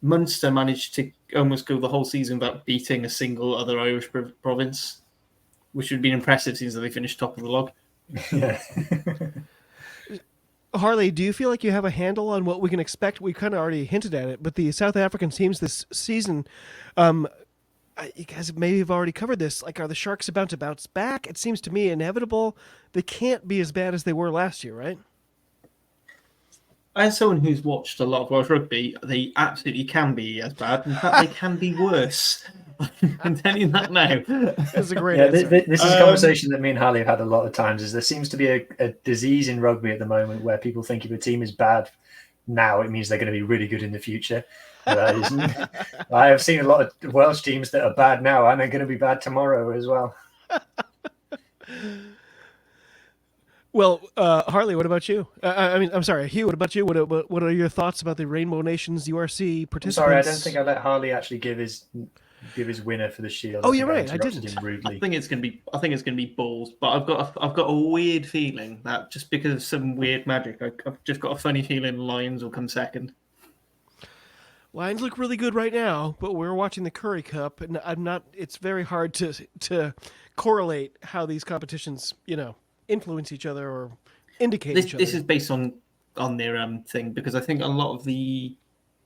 Munster managed to almost go the whole season without beating a single other Irish province, which would have been impressive since they finished top of the log. Yeah. Harley, do you feel like you have a handle on what we can expect? We kind of already hinted at it, but the South African teams this season, you guys maybe have already covered this. Like, are the Sharks about to bounce back? It seems to me inevitable. They can't be as bad as they were last year, right? As someone who's watched a lot of Welsh rugby, they absolutely can be as bad. In fact, they can be worse. I'm telling you that now. That's a great answer. This is a conversation that me and Harley have had a lot of times. Is there seems to be a disease in rugby at the moment where people think if a team is bad now, it means they're going to be really good in the future. I have seen a lot of Welsh teams that are bad now, and they're going to be bad tomorrow as well. Well, Harley, what about you? I'm sorry, Huw, what about you? What are your thoughts about the Rainbow Nations URC participants? I'm sorry, I don't think I let Harley actually give his winner for the Shield. Oh, you're right. I didn't. Him rudely. I think it's going to be balls, but I've got a weird feeling that just because of some weird magic, I've just got a funny feeling Lions will come second. Lions look really good right now, but we're watching the Curry Cup, and it's very hard to correlate how these competitions, influence each other or indicate each other. This is based on their thing, because I think a lot of the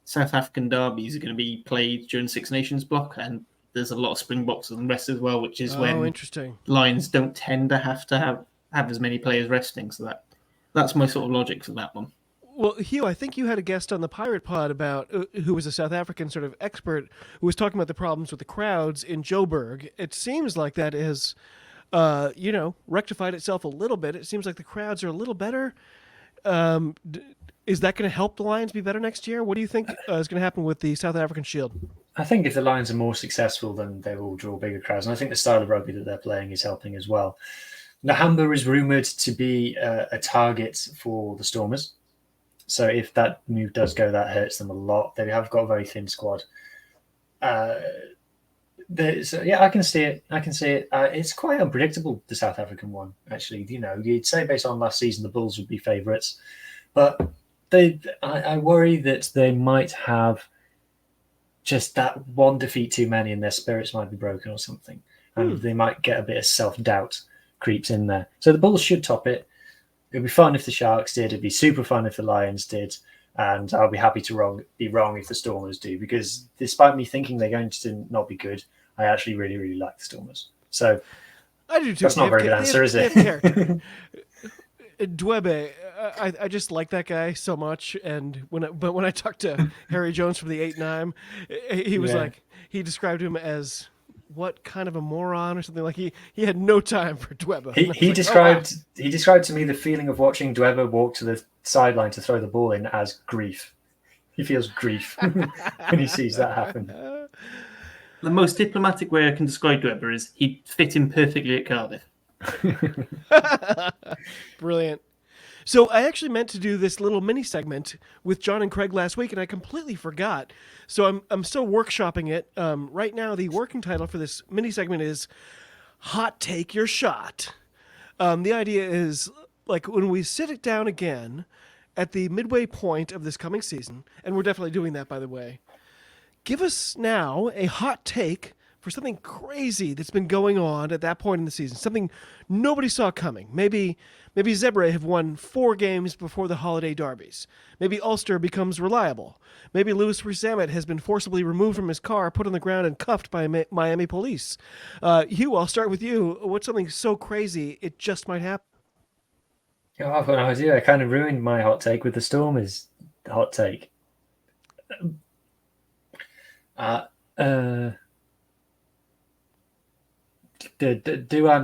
South African derbies are going to be played during Six Nations block, and there's a lot of Springboks and rest as well, which is when interesting. Lions don't tend to have as many players resting. So that's my sort of logic for that one. Well, Huw, I think you had a guest on the Pirate Pod about who was a South African sort of expert who was talking about the problems with the crowds in Joburg. It seems like that is, rectified itself a little bit. It seems like the crowds are a little better. Is that going to help the Lions be better next year? What do you think is going to happen with the South African Shield? I think if the Lions are more successful, then they will draw bigger crowds. And I think the style of rugby that they're playing is helping as well. Nahamba is rumoured to be a target for the Stormers. So if that move does go, that hurts them a lot. They have got a very thin squad. I can see it. It's quite unpredictable, the South African one, actually. You'd say based on last season, the Bulls would be favourites. But I worry that they might have just that one defeat too many and their spirits might be broken or something. And they might get a bit of self-doubt creeps in there. So the Bulls should top it. It'd be fun if the Sharks did. It'd be super fun if the Lions did. And I'll be happy to be wrong if the Stormers do. Because despite me thinking they're going to not be good, I actually really, really like the Stormers. So I do too. That's not a very good answer, is it? Dwebe, I just like that guy so much, and when I talked to Harry Jones from the 8-9, he was like, he described him as what kind of a moron or something. Like he had no time for Dwebe. He described to me the feeling of watching Dwebe walk to the sideline to throw the ball in as grief. He feels grief when he sees that happen. The most diplomatic way I can describe Webber is he'd fit in perfectly at Cardiff. Brilliant. So I actually meant to do this little mini segment with John and Craig last week, and I completely forgot. So I'm still workshopping it. Right now, the working title for this mini segment is Hot Take Your Shot. The idea is, like, when we sit it down again at the midway point of this coming season, and we're definitely doing that, by the way, give us now a hot take for something crazy that's been going on at that point in the season, something nobody saw coming. Maybe Zebre have won 4 games before the holiday derbies. Maybe Ulster becomes reliable. Maybe Lewis Resamit has been forcibly removed from his car, put on the ground, and cuffed by Miami police. Huw, I'll start with you. What's something so crazy it just might happen? Oh, I've got no idea. I kind of ruined my hot take with the Stormers hot take. Duan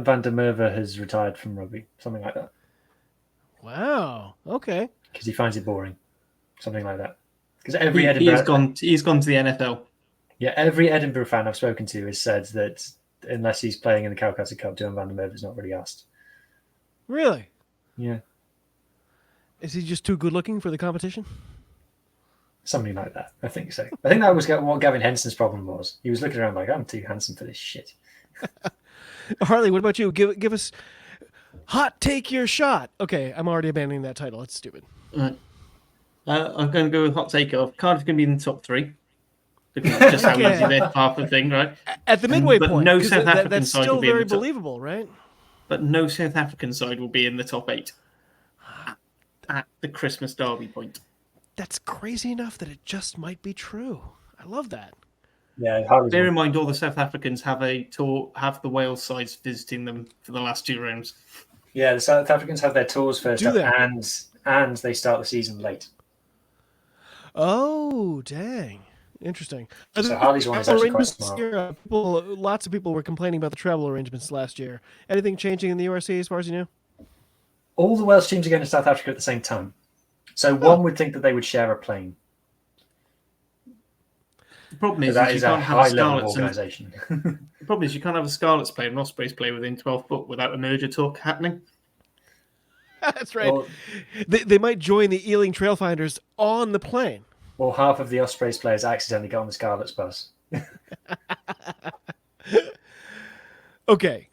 van der Merwe has retired from rugby, something like that. Wow. Okay. Because he finds it boring, something like that. Because he's gone to the NFL. Yeah, every Edinburgh fan I've spoken to has said that unless he's playing in the Calcutta Cup, Duan van der Merwe is not really asked. Really? Yeah. Is he just too good looking for the competition? Something like that. I think so. I think that was what Gavin Henson's problem was. He was looking around like, I'm too handsome for this shit. Harley, what about you? Give us hot take your shot. Okay, I'm already abandoning that title. It's stupid. I'm going to go with hot take of Cardiff going to be in the top 3. Because just how easy they're half the thing, right? At the midway point. No South African that's side still will be very in the top, believable, right? But no South African side will be in the top 8 at the Christmas derby point. That's crazy enough that it just might be true. I love that. Yeah. Bear in mind, all the South Africans have the Wales sides visiting them for the last 2 rounds. Yeah, the South Africans have their tours first up, and they start the season late. Oh, dang. Interesting. So Harley's one is actually quite smart. Lots of people were complaining about the travel arrangements last year. Anything changing in the URC as far as you know? All the Welsh teams are going to South Africa at the same time. So one would think that they would share a plane. The problem is that you is can't a have a high-level Scarlets organisation. The problem is you can't have a Scarlets play and an Ospreys play within 12 foot without a merger talk happening. That's right. Well, they might join the Ealing Trailfinders on the plane. Well, half of the Ospreys players accidentally got on the Scarlets bus. Okay.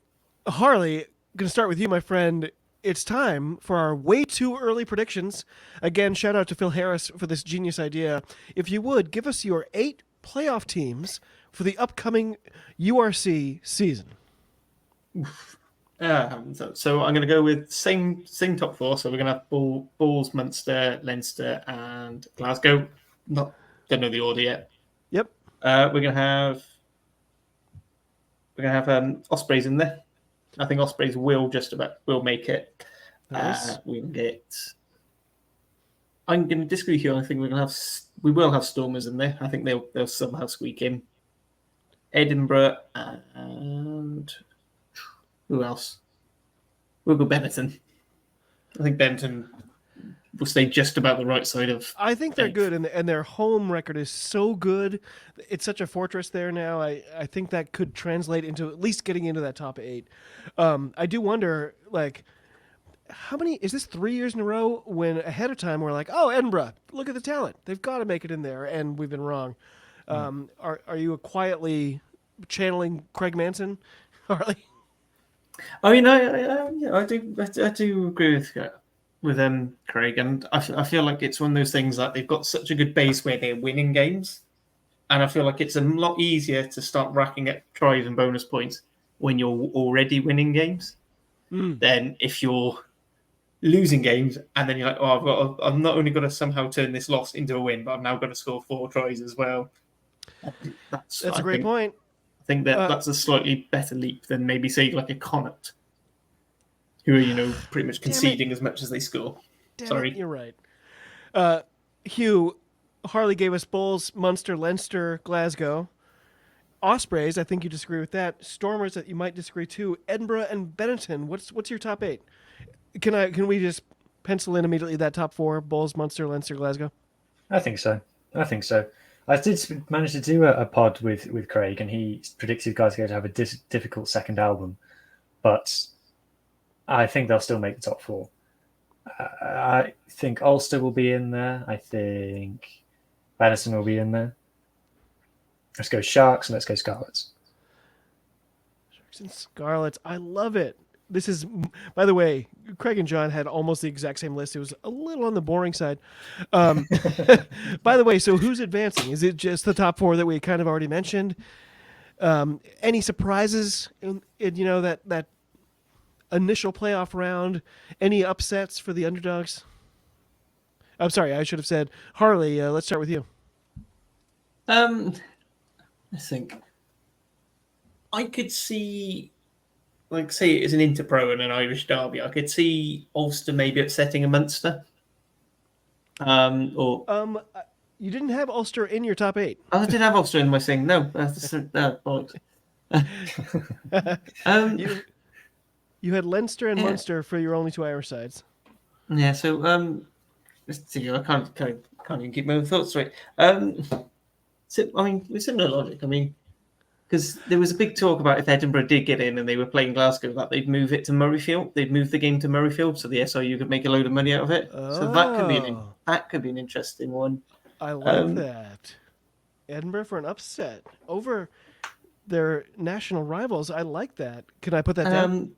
Harley, going to start with you, my friend. It's time for our way too early predictions. Again, shout out to Phil Harris for this genius idea. If you would, give us your 8 playoff teams for the upcoming URC season. So I'm going to go with same top 4. So we're going to have Bulls, Munster, Leinster, and Glasgow. Don't know the order yet. Yep. We're going to have Ospreys in there. I think Ospreys will make it. Nice. I'm going to disagree with you. I think we will have Stormers in there. I think they'll somehow squeak in. Edinburgh and who else? We'll go Benetton. I think Benetton will stay just about the right side of. I think they're good, and their home record is so good. It's such a fortress there now. I think that could translate into at least getting into that top 8. I do wonder, like, how many is this 3 years in a row when ahead of time we're like, oh, Edinburgh, look at the talent, they've got to make it in there, and we've been wrong. Are you quietly channeling Craig Manson, Harley? I mean, I do agree with Craig, and I feel like it's one of those things that they've got such a good base where they're winning games, and I feel like it's a lot easier to start racking up tries and bonus points when you're already winning games than if you're losing games and then you're like, I'm not only got to somehow turn this loss into a win, but I've now got to score 4 tries as well. That's a great point. I think that's a slightly better leap than maybe say like a Connacht, who are pretty much conceding as much as they score. Sorry, you're right. Huw, Harley gave us Bulls, Munster, Leinster, Glasgow. Ospreys, I think you disagree with that. Stormers, that you might disagree too. Edinburgh and Benetton. What's your top 8? Can we just pencil in immediately that top 4? Bulls, Munster, Leinster, Glasgow. I think so. I think so. I did manage to do a pod with Craig, and he predicted you guys are going to have a difficult second album, but I think they'll still make the top 4. I think Ulster will be in there. I think Bannister will be in there. Let's go Sharks and let's go Scarlets. Sharks and Scarlets. I love it. This is, by the way, Craig and John had almost the exact same list. It was a little on the boring side. By the way, so who's advancing? Is it just the top 4 that we kind of already mentioned? Any surprises in that initial playoff round? Any upsets for the underdogs? I'm sorry, I should have said Harley. Let's start with you. I think I could see, like, say it is an Interpro and an Irish derby. I could see Ulster maybe upsetting a Munster. You didn't have Ulster in your top 8. I did have Ulster in my thing. No, that's bollocks. You had Leinster and Munster for your only 2 Irish sides. Yeah. So let's see. I can't even keep my own thoughts straight. So, I mean, with similar logic. I mean, because there was a big talk about if Edinburgh did get in and they were playing Glasgow, that they'd move it to Murrayfield. They'd move the game to Murrayfield, so the SRU could make a load of money out of it. Oh. So that could be an interesting one. I like that. Edinburgh for an upset over their national rivals. I like that. Can I put that down?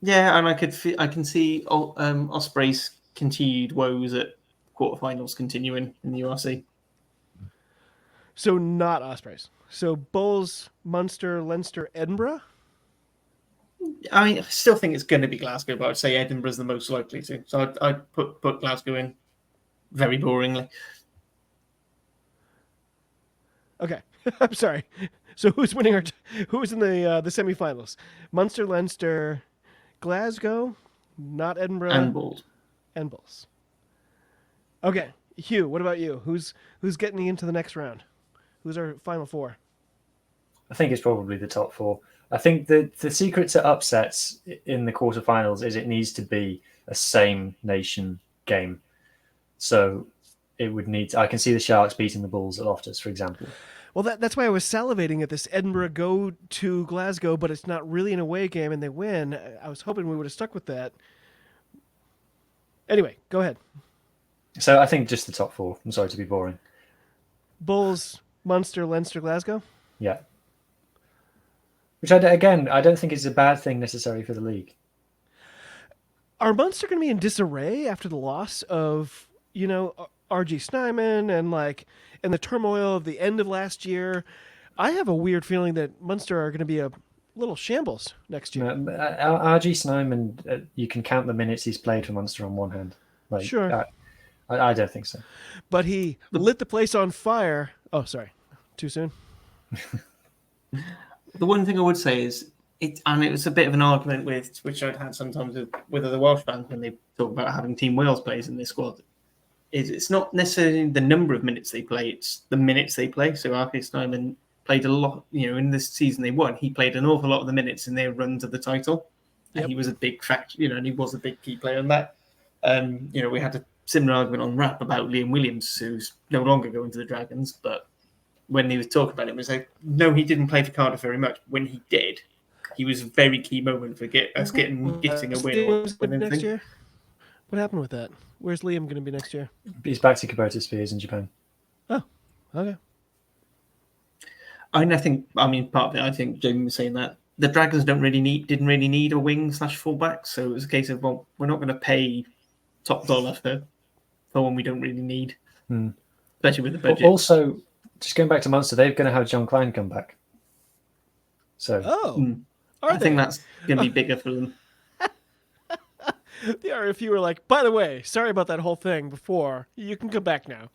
Yeah, and I can see Osprey's continued woes at quarterfinals continuing in the URC. So not Ospreys. So Bulls, Munster, Leinster, Edinburgh? I mean, I still think it's going to be Glasgow, but I'd say Edinburgh's the most likely to. So I'd put Glasgow in very boringly. Okay. I'm sorry. So who's winning who's in the semifinals? Munster, Leinster, Glasgow, not Edinburgh, and Bulls. And Bulls. Okay. Huw, what about you? Who's getting into the next round? Who's our final 4? I think it's probably the top 4. I think the secret to upsets in the quarterfinals is it needs to be a same nation game. So it would need I can see the Sharks beating the Bulls at Loftus, for example. Well, that's why I was salivating at this Edinburgh go to Glasgow, but it's not really an away game and they win. I was hoping we would have stuck with that. Anyway, go ahead. So I think just the top 4. I'm sorry to be boring. Bulls, Munster, Leinster, Glasgow? Yeah. Which, I don't think is a bad thing necessarily for the league. Are Munster going to be in disarray after the loss of, R.G. Snyman and the turmoil of the end of last year? I have a weird feeling that Munster are going to be a little shambles next year. R.G. Snyman, you can count the minutes he's played for Munster on one hand. Sure. I don't think so. But he lit the place on fire. Oh, sorry. Too soon? The one thing I would say is, it was a bit of an argument which I'd had sometimes with other Welsh fans when they talk about having Team Wales players in this squad. It's not necessarily the number of minutes they play, it's the minutes they play. So R.K. Snyman played a lot, in this season they won. He played an awful lot of the minutes in their run to the title. Yep. And he was a big factor, and he was a big key player in that. We had a similar argument on Rap about Liam Williams, who's no longer going to the Dragons, but when he was talking about it, was like, no, he didn't play for Cardiff very much. When he did, he was a very key moment for us getting a win. Next year? What happened with that? Where's Liam going to be next year? He's back to Kubota Spears in Japan. Oh, okay. Part of it, I think Jamie was saying that the Dragons didn't really need a wing/fullback, so it was a case of, well, we're not going to pay top dollar for one we don't really need, especially with the budget. Also, just going back to Munster, they're going to have John Klein come back. So, I think that's going to be bigger for them. The RFU were like, by the way, sorry about that whole thing before. You can come back now.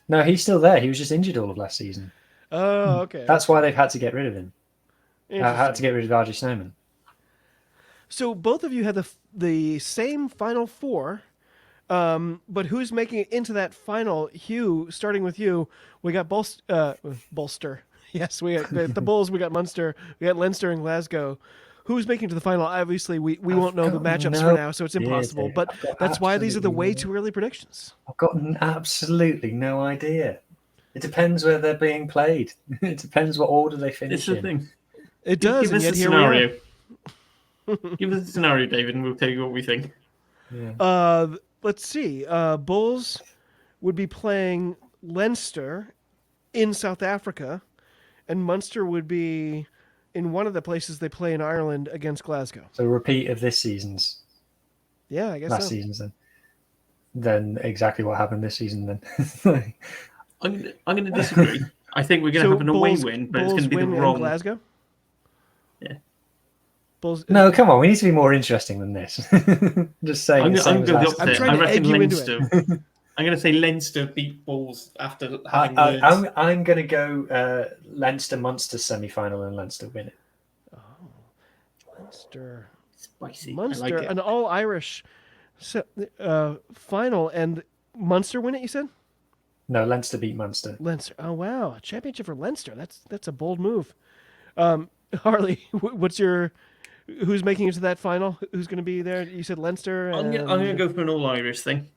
No, he's still there. He was just injured all of last season. Oh, okay. That's why they've had to get rid of him. Had to get rid of R.G. Snowman. So both of you had the same final 4, but who's making it into that final? Huw, starting with you, we got Bolster. Yes, we got the Bulls, we got Munster, we got Leinster and Glasgow. Who's making it to the final? Obviously, we won't know the matchups for now, so it's impossible. But that's why these are the way too early predictions. I've got absolutely no idea. It depends where they're being played. It depends what order they finish It's the in. thing. It does. Give us a here we are. scenario. Give us a scenario, David, and we'll tell you what we think. Yeah. Let's see. Bulls would be playing Leinster in South Africa, and Munster would be in one of the places they play in Ireland against Glasgow. So a repeat of this season's. Yeah, I guess last so. season's then exactly what happened this season then. I'm going to disagree. I think we're going to have an away win, but it's going to be the wrong. Glasgow. Yeah. Bulls. No, come on. We need to be more interesting than this. Just saying. I'm going to I'm trying to egg you into Leinster. I'm going to say Leinster beat Bulls after having I'm going to go Leinster Munster semi-final and Leinster win it. Oh, Leinster. Spicy. Munster, I like it. an all-Irish final, and Munster win it, you said? No, Leinster beat Munster. Leinster. Oh, wow. A championship for Leinster. That's a bold move. Harley, who's making it to that final? Who's going to be there? You said Leinster. I'm going to go for an all-Irish thing.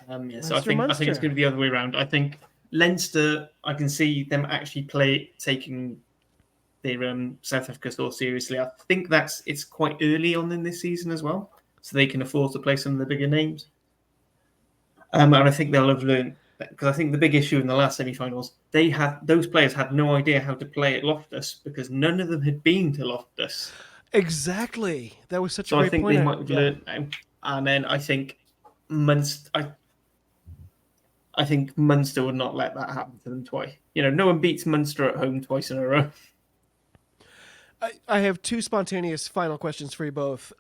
So I think it's going to be the other way around. I think Leinster, I can see them actually taking their South Africa store seriously. I think it's quite early on in this season as well, so they can afford to play some of the bigger names. And I think they'll have learned, because I think the big issue in the last semi-finals, those players had no idea how to play at Loftus because none of them had been to Loftus. Exactly. That was such a great point. So I think they might have learned now. And then I think I think Munster would not let that happen to them twice. No one beats Munster at home twice in a row. I have two spontaneous final questions for you both.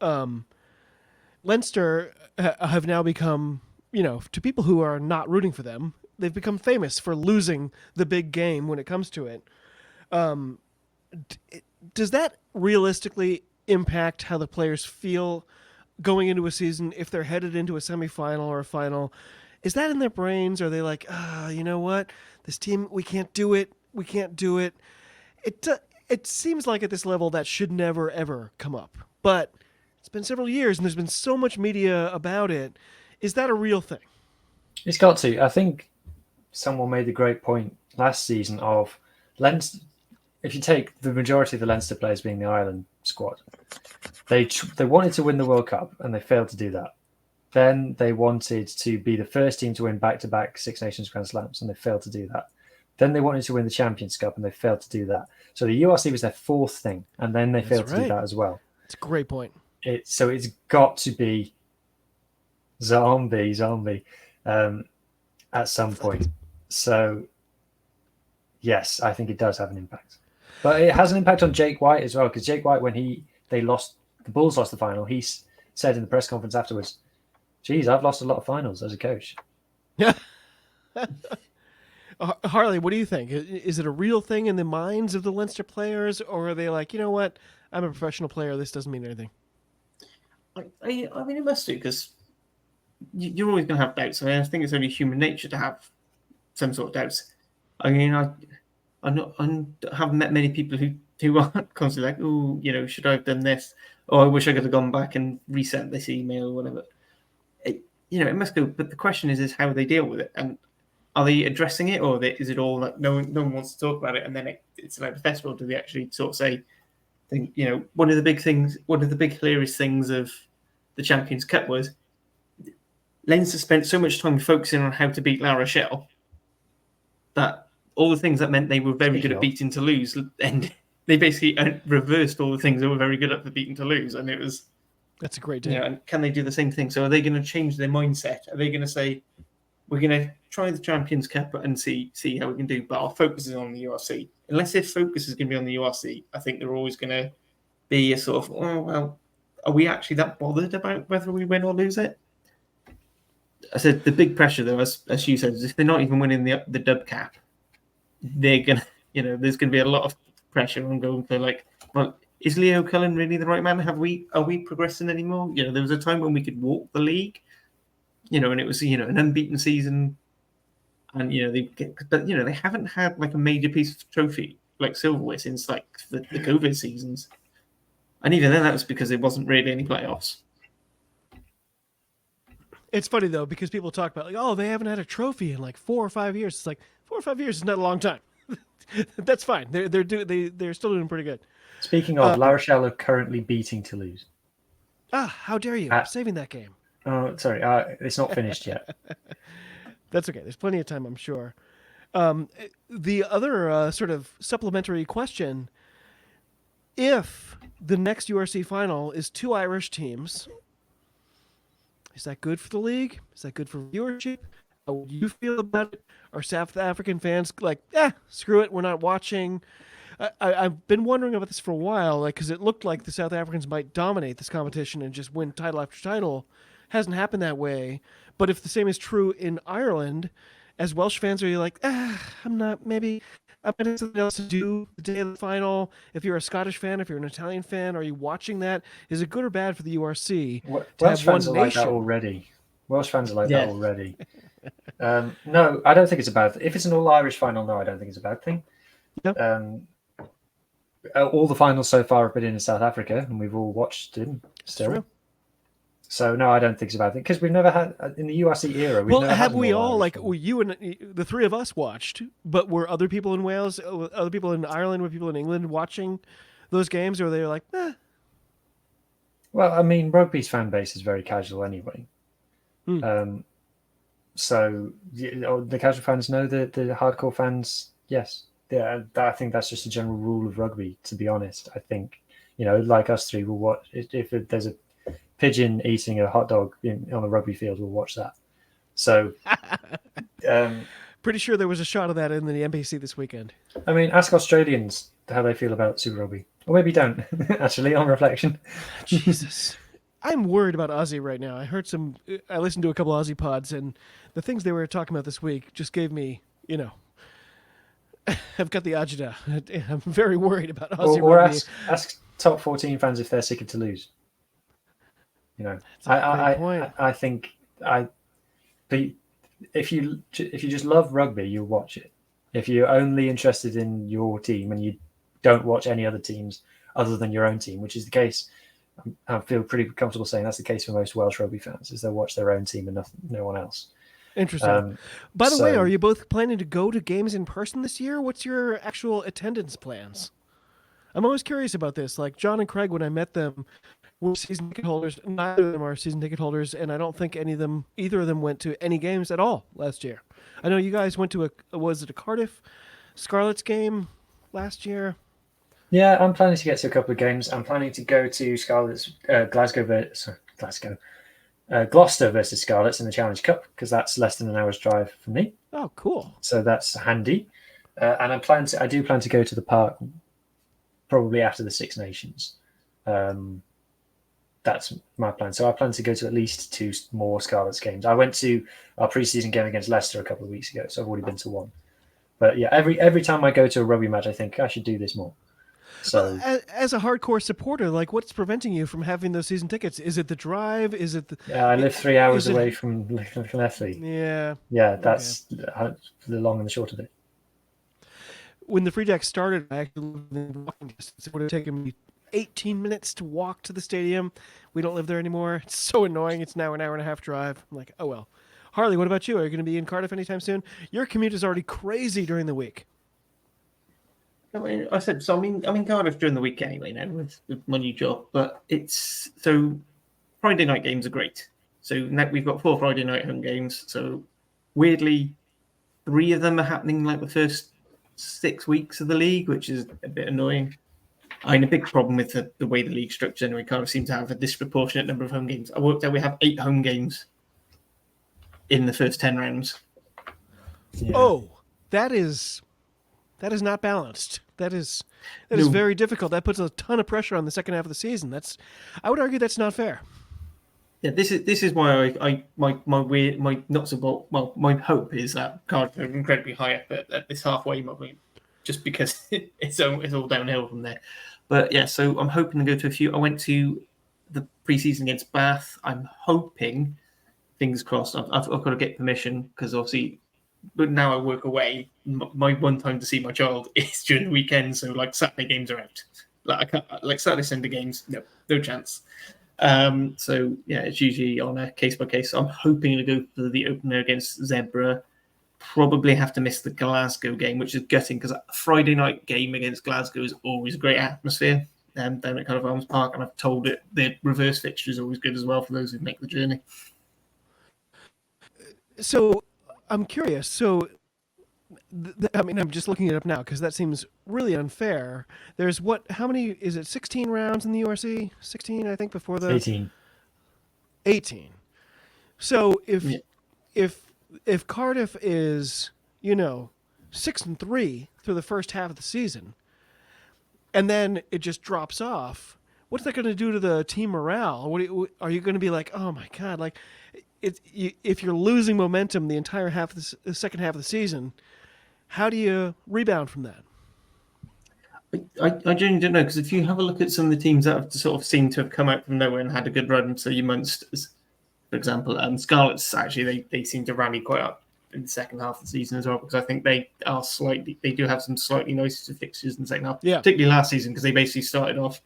Leinster have now become, to people who are not rooting for them, they've become famous for losing the big game when it comes to it. Does that realistically impact how the players feel going into a season if they're headed into a semifinal or a final? Is that in their brains? Are they like, you know what? This team, we can't do it. We can't do it. It seems like at this level that should never, ever come up. But it's been several years, and there's been so much media about it. Is that a real thing? It's got to. I think someone made the great point last season of Leinster. If you take the majority of the Leinster players being the Ireland squad, they wanted to win the World Cup, and they failed to do that. Then they wanted to be the first team to win back-to-back Six Nations Grand Slams, and they failed to do that. Then they wanted to win the Champions Cup, and they failed to do that. So the URC was their fourth thing, and then they failed to do that as well. It's a great point. So it's got to be zombie at some point. So yes, I think it does have an impact. But it has an impact on Jake White as well, because Jake White, when the Bulls lost the final, he said in the press conference afterwards, "Geez, I've lost a lot of finals as a coach." Yeah. Harley, what do you think? Is it a real thing in the minds of the Leinster players, or are they like, you know what, I'm a professional player, this doesn't mean anything? I mean, it must do, because you're always going to have doubts. I think it's only human nature to have some sort of doubts. I mean, I haven't met many people who aren't constantly like, oh, should I have done this? Or I wish I could have gone back and resent this email or whatever. It must go. But the question is how they deal with it, and are they addressing it, or is it all like no one wants to talk about it, and then it's like the festival? Do they actually sort of say, one of the big hilarious things of the Champions Cup was Leinster spent so much time focusing on how to beat La Rochelle that all the things that meant they were very good at beating Toulouse, and they basically reversed all the things they were very good at for beating Toulouse, and it was. That's a great day. And can they do the same thing? So are they going to change their mindset? Are they going to say, we're going to try the Champions Cup and see how we can do, but our focus is on the URC? Unless their focus is going to be on the URC, I think they're always going to be a sort of, are we actually that bothered about whether we win or lose it? I said the big pressure, though, as you said, is if they're not even winning the dub cap, they're going to, there's going to be a lot of pressure on going for is Leo Cullen really the right man? Are we progressing anymore? There was a time when we could walk the league, and it was an unbeaten season, and they haven't had like a major piece of trophy like silverware since like the COVID seasons, and even then that was because there wasn't really any playoffs. It's funny though because people talk about like, oh, they haven't had a trophy in like 4 or 5 years. It's like 4 or 5 years is not a long time. That's fine. They're still doing pretty good. Speaking of, La Rochelle are currently beating Toulouse. How dare you? I'm saving that game. Oh, sorry, it's not finished yet. That's okay. There's plenty of time, I'm sure. The other sort of supplementary question: if the next URC final is 2 Irish teams, is that good for the league? Is that good for viewership? How would you feel about it? Are South African fans like, screw it, we're not watching? I've been wondering about this for a while, like, because it looked like the South Africans might dominate this competition and just win title after title. Hasn't happened that way. But if the same is true in Ireland, as Welsh fans, are you like, I'm going to have something else to do the day of the final? If you're a Scottish fan, if you're an Italian fan, are you watching that? Is it good or bad for the URC? Welsh fans are like that already. No, I don't think it's a bad thing. If it's an all-Irish final, no, I don't think it's a bad thing. No. All the finals so far have been in South Africa, and we've all watched them still. True. So no, I don't think it's a bad thing because we've never had in the URC era. Have we all like you and the three of us watched? But were other people in Wales, other people in Ireland, were people in England watching those games, or were they like, Well, I mean, rugby's fan base is very casual anyway. So the casual fans know the hardcore fans, yes. Yeah, I think that's just a general rule of rugby, to be honest. I think, like us three will watch, if there's a pigeon eating a hot dog on a rugby field, we'll watch that. So, pretty sure there was a shot of that in the NBC this weekend. I mean, ask Australians how they feel about Super Rugby. Or maybe don't, actually, on reflection. Jesus. I'm worried about Aussie right now. I listened to a couple Aussie pods, and the things they were talking about this week just gave me, I've got the agita. I'm very worried about Aussie rugby. Ask top 14 fans if they're sick of Toulouse. I think if you just love rugby, you'll watch it. If you're only interested in your team and you don't watch any other teams other than your own team, which is the case, I feel pretty comfortable saying that's the case for most Welsh rugby fans, is they'll watch their own team and no one else. Interesting. By the way, are you both planning to go to games in person this year? What's your actual attendance plans? I'm always curious about this. Like John and Craig, when I met them, were season ticket holders. Neither of them are season ticket holders, and I don't think either of them went to any games at all last year. I know you guys went to a Cardiff Scarlets game last year? Yeah, I'm planning to get to a couple of games. I'm planning to go to Scarlets, Gloucester versus Scarlets in the Challenge Cup, because that's less than an hour's drive for me. Oh, cool. So that's handy. And I do plan to go to the park probably after the Six Nations. That's my plan. So I plan to go to at least 2 more Scarlets games. I went to our preseason game against Leicester a couple of weeks ago, so I've already been to 1. But yeah, every time I go to a rugby match, I think I should do this more. So, as a hardcore supporter, like, what's preventing you from having those season tickets? Is it the drive? Is it? I live 3 hours away from Leffley. Yeah. That's the long and the short of it. When the Free Jack started, I actually lived in walking distance. It would have taken me 18 minutes to walk to the stadium. We don't live there anymore. It's so annoying. It's now an hour and a half drive. I'm like, oh well. Harley, what about you? Are you going to be in Cardiff anytime soon? Your commute is already crazy during the week. I mean, I'm in Cardiff during the week anyway now with my new job. But so Friday night games are great. So now we've got 4 Friday night home games. So weirdly, 3 of them are happening like the first 6 weeks of the league, which is a bit annoying. I mean, a big problem with the way the league structured anyway. Cardiff seem to have a disproportionate number of home games. I worked out we have 8 home games in the first 10 rounds. Yeah. Oh, that is not balanced. That is very difficult. That puts a ton of pressure on the second half of the season. I would argue that's not fair. Yeah, this is why my hope is that Cardiff are incredibly high up at this halfway point, just because it's all downhill from there. But yeah, so I'm hoping to go to a few. I went to the preseason against Bath. I'm hoping, fingers crossed. I've got to get permission because obviously, but now I work away. My one time to see my child is during the weekend. So like Saturday games are out. Like I can't, like Saturday Sunday games, no chance. So yeah, it's usually on a case by case. So I'm hoping to go for the opener against Zebra. Probably have to miss the Glasgow game, which is gutting because a Friday night game against Glasgow is always a great atmosphere. Down at kind of Arms Park, and I've told it the reverse fixture is always good as well for those who make the journey. So I'm curious. So I mean, I'm just looking it up now because that seems really unfair. There's how many, is it 16 rounds in the URC? 16, I think, before the... 18. 18. So if Cardiff is, 6-3 through the first half of the season, and then it just drops off, what's that going to do to the team morale? Are you going to be like, oh my God, like, if you're losing momentum the entire the second half of the season, how do you rebound from that? I genuinely don't know, because if you have a look at some of the teams that have sort of seemed to have come out from nowhere and had a good run, so your Munsters, for example, Scarlets, actually, they seem to rally quite up in the second half of the season as well, because I think they do have some slightly nicer fixtures in the second half, particularly last season, because they basically started off,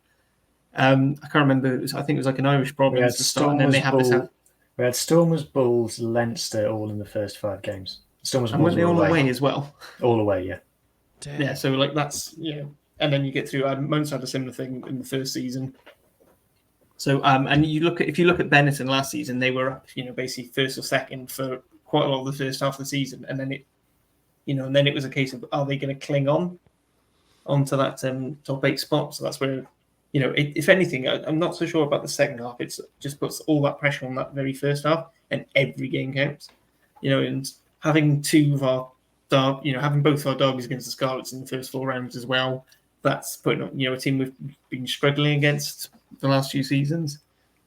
I can't remember, I think it was like an Irish problem at the start, and then they have this... We had Stormers, Bulls, Leinster all in the first 5 games. Stormers, and Bulls went they all away. Away as well? All away, yeah. Damn. Yeah, so like that's, and then you get through, Munster had a similar thing in the first season. So, and if you look at Benetton last season, they were up, basically first or second for quite a lot of the first half of the season. And then it was a case of, are they going to cling onto that top 8 spot? So that's where, if anything, I'm not so sure about the second half. It's just puts all that pressure on that very first half, and every game counts. And having having both our dogs against the Scarlets in the first 4 rounds as well, that's putting up, a team we've been struggling against the last few seasons,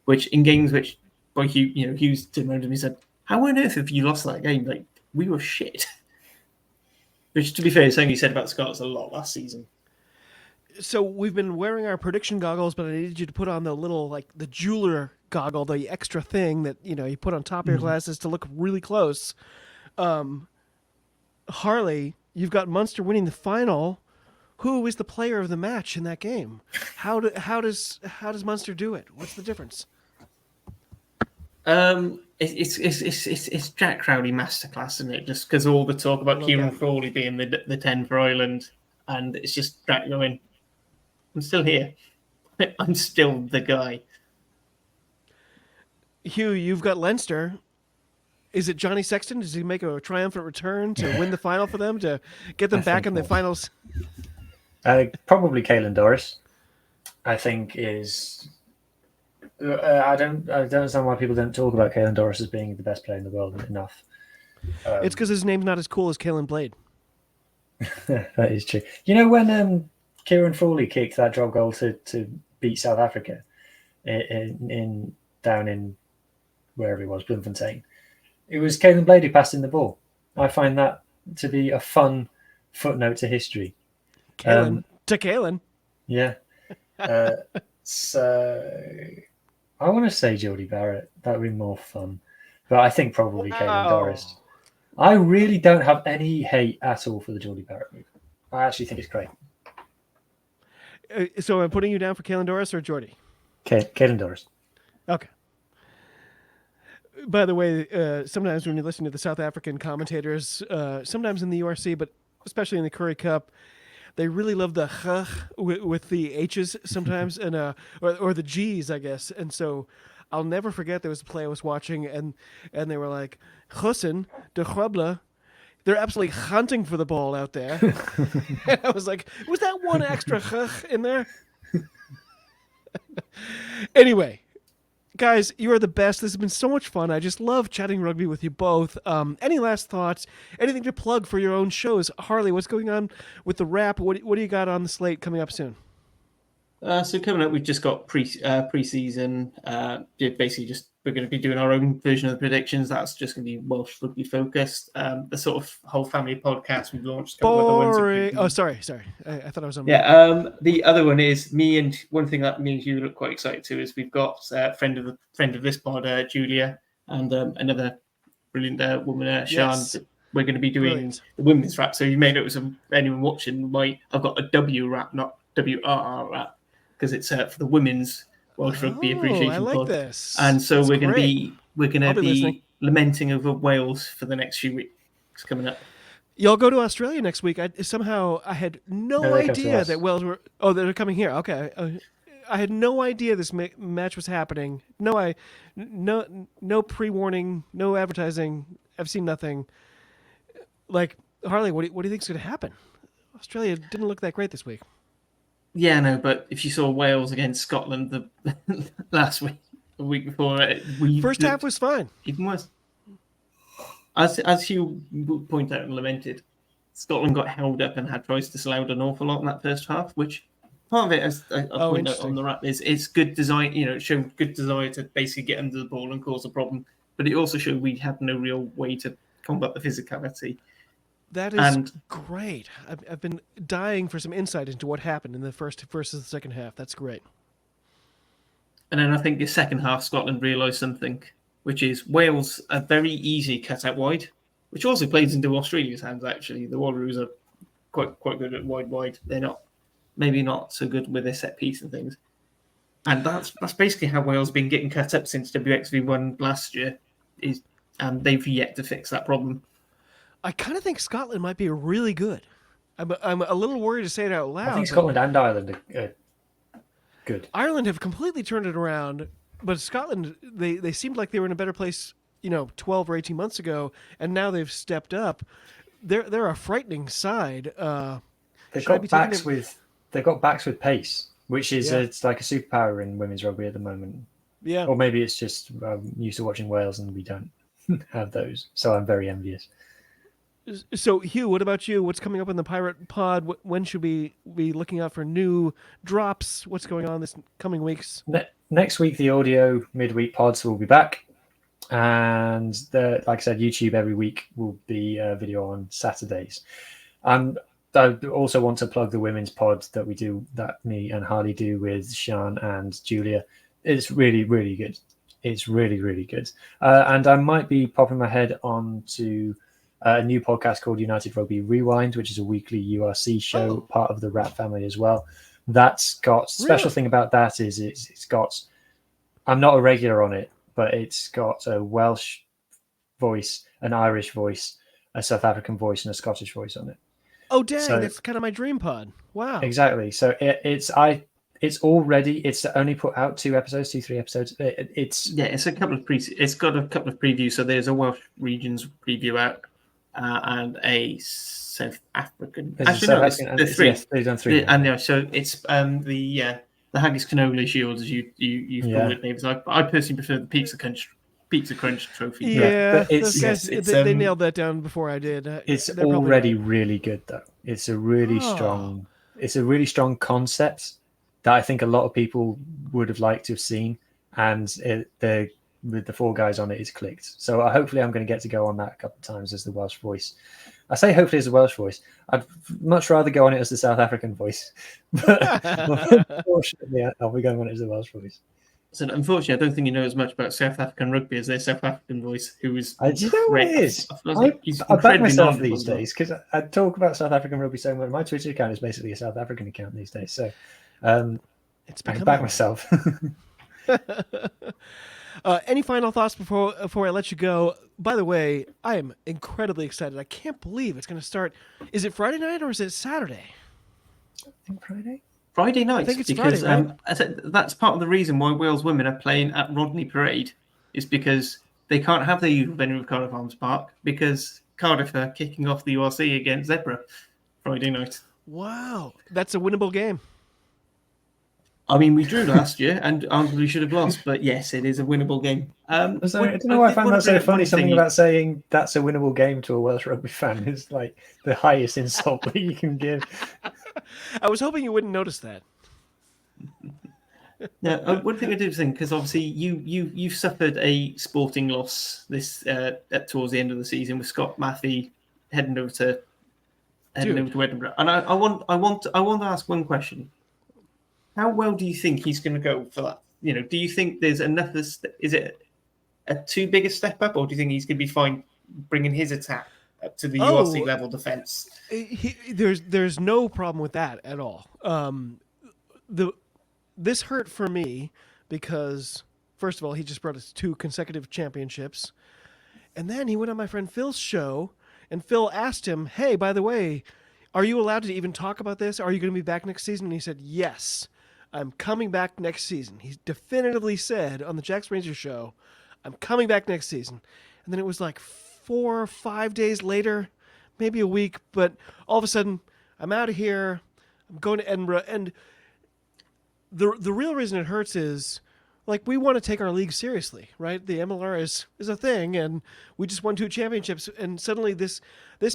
which in games which by Huw, Hugh's turned around and he said, how on earth have you lost that game? Like, we were shit. Which, to be fair, is something he said about the Scarlets a lot last season. So we've been wearing our prediction goggles, but I needed you to put on the little, the jeweler goggle, the extra thing that, you put on top of your glasses to look really close. Harley, you've got Munster winning the final. Who is the player of the match in that game? How does Munster do it? What's the difference? It's Jack Crowley masterclass, isn't it? Just because all the talk about Kieran Frawley being the 10 for Ireland, and it's just Jack going, I'm still here. I'm still the guy. Huw, you've got Leinster. Is it Johnny Sexton? Does he make a triumphant return to win the final for them, to get them back in the finals? Probably Caelan Doris. I think is. I don't understand why people don't talk about Caelan Doris as being the best player in the world enough. It's because his name's not as cool as Caelan Blade. That is true. When Kieran Frawley kicked that drop goal to beat South Africa down in wherever it was, Bloemfontein, it was Caelan Blade who passed in the ball. I find that to be a fun footnote to history. To Caelan. Yeah. So I want to say Geordie Barrett. That would be more fun. But I think probably Caelan Doris. I really don't have any hate at all for the Geordie Barrett move. I actually think it's great. So I'm putting you down for Caelan Doris or Geordie? Caelan Doris. Okay. By the way, sometimes when you listen to the South African commentators, sometimes in the URC, but especially in the Currie Cup, they really love the with the H's sometimes, and or the G's, I guess. And so I'll never forget there was a play I was watching, and they were like, Hussein, de Grubble. They're absolutely hunting for the ball out there. And I was like, was that one extra in there? Anyway, guys, you are the best. This has been so much fun. I just love chatting rugby with you both. Any last thoughts? Anything to plug for your own shows? Harley, what's going on with the rap? What do you got on the slate coming up soon? So coming up, we've just got pre-season. Basically, just we're going to be doing our own version of the predictions. That's just going to be Welsh rugby focused. The sort of whole family podcast we've launched. Boring. Oh, sorry. I thought I was on. Yeah. The other one is me, and one thing that me and you look quite excited to is we've got a friend of this pod, Julia, and another brilliant woman, Sean. Yes. We're going to be doing the women's rap. So you may notice anyone watching I've got a W rap, not WRR rap, because it's for the women's Welsh Rugby Appreciation I like Pod. this. And so That's we're going great. to be listening. lamenting over Wales for the next few weeks coming up. Y'all go to Australia next week. I had no they come to idea us. that Wales were. Oh, they're coming here. Okay. I had no idea this match was happening. No pre-warning, no advertising. I've seen nothing. Like, Harley, what do you think's going to happen? Australia didn't look that great this week. Yeah, no, but if you saw Wales against Scotland the last week, the week before, first half was fine. Even worse. As you point out and lamented, Scotland got held up and had tries disallowed an awful lot in that first half, which part of it, as I point out on the wrap, is it's good design. You know, it showed good desire to basically get under the ball and cause a problem, but it also showed we had no real way to combat the physicality. That is great. I've been dying for some insight into what happened in the first versus the second half. That's great. And then I think the second half, Scotland realised something, which is Wales are very easy cut out wide, which also plays into Australia's hands, actually. The Wallaroos are quite good at wide. They're maybe not so good with their set piece and things. And that's basically how Wales have been getting cut up since WXV won last year, and they've yet to fix that problem. I kind of think Scotland might be really good. I'm a little worried to say it out loud. I think Scotland and Ireland are good. Ireland have completely turned it around, but Scotland, they seemed like they were in a better place, 12 or 18 months ago, and now they've stepped up. They're a frightening side. They've got backs with pace, which is it's like a superpower in women's rugby at the moment. Yeah. Or maybe it's just used to watching Wales and we don't have those, so I'm very envious. So, Huw, what about you? What's coming up in the Pirate Pod? When should we be looking out for new drops? What's going on this coming weeks? Next week, the audio midweek pods will be back. And like I said, YouTube every week will be a video on Saturdays. And I also want to plug the women's pod that we do, that me and Harley do with Sian and Julia. It's really, really good. It's really, really good. And I might be popping my head onto a new podcast called United Rugby Rewind, which is a weekly URC show, part of the Rat family as well. That's got special thing about that is it's got, I'm not a regular on it, but it's got a Welsh voice, an Irish voice, a South African voice, and a Scottish voice on it. Oh, dang! That's kind of my dream pod. Wow. Exactly. So it's already. It's only put out 3 episodes. It's a couple of it's got a couple of previews. So there's a Welsh regions preview out. And a South African. There's 3. Yes, they've done 3. So it's the Haggis Cannoli Shield, as you call it, Davis. I personally prefer the Pizza Crunch trophy. Yeah, but they nailed that down before I did. It's already really good, though. It's a really strong. It's a really strong concept that I think a lot of people would have liked to have seen, and with the 4 guys on it, it's clicked. So hopefully I'm going to get to go on that a couple of times as the Welsh voice. I say hopefully as the Welsh voice. I'd much rather go on it as the South African voice. But unfortunately, I'll be going on it as the Welsh voice. So unfortunately, I don't think you know as much about South African rugby as their South African voice, who is... Do you know what it is? I back myself these days because I talk about South African rugby so much. My Twitter account is basically a South African account these days. So I can back myself. Any final thoughts before I let you go? By the way, I am incredibly excited. I can't believe it's going to start. Is it Friday night or is it Saturday? I think Friday. Friday night. I think it's because, Friday, right? I said that's part of the reason why Wales women are playing at Rodney Parade is because they can't have their usual venue of Cardiff Arms Park because Cardiff are kicking off the URC against Zebra Friday night. Wow, that's a winnable game. I mean, we drew last year and arguably should have lost, but yes, it is a winnable game. I don't know why I found that so funny. Something about saying that's a winnable game to a Welsh rugby fan is like the highest insult that you can give. I was hoping you wouldn't notice that. Now, one thing I do think, because obviously you've suffered a sporting loss this towards the end of the season with Scott Matthew heading over to Edinburgh, and I want to ask one question. How well do you think he's going to go for that? Do you think there's enough? Is it a too big a step up, or do you think he's going to be fine bringing his attack up to the URC level defense? There's no problem with that at all. This hurt for me because, first of all, he just brought us 2 consecutive championships. And then he went on my friend Phil's show, and Phil asked him, hey, by the way, are you allowed to even talk about this? Are you going to be back next season? And he said, yes, I'm coming back next season. He definitively said on the Jack's Ranger show, I'm coming back next season. And then it was like 4 or 5 days later, maybe a week, but all of a sudden, I'm out of here. I'm going to Edinburgh. And the real reason it hurts is, like, we want to take our league seriously, right? The MLR is a thing, and we just won 2 championships, and suddenly this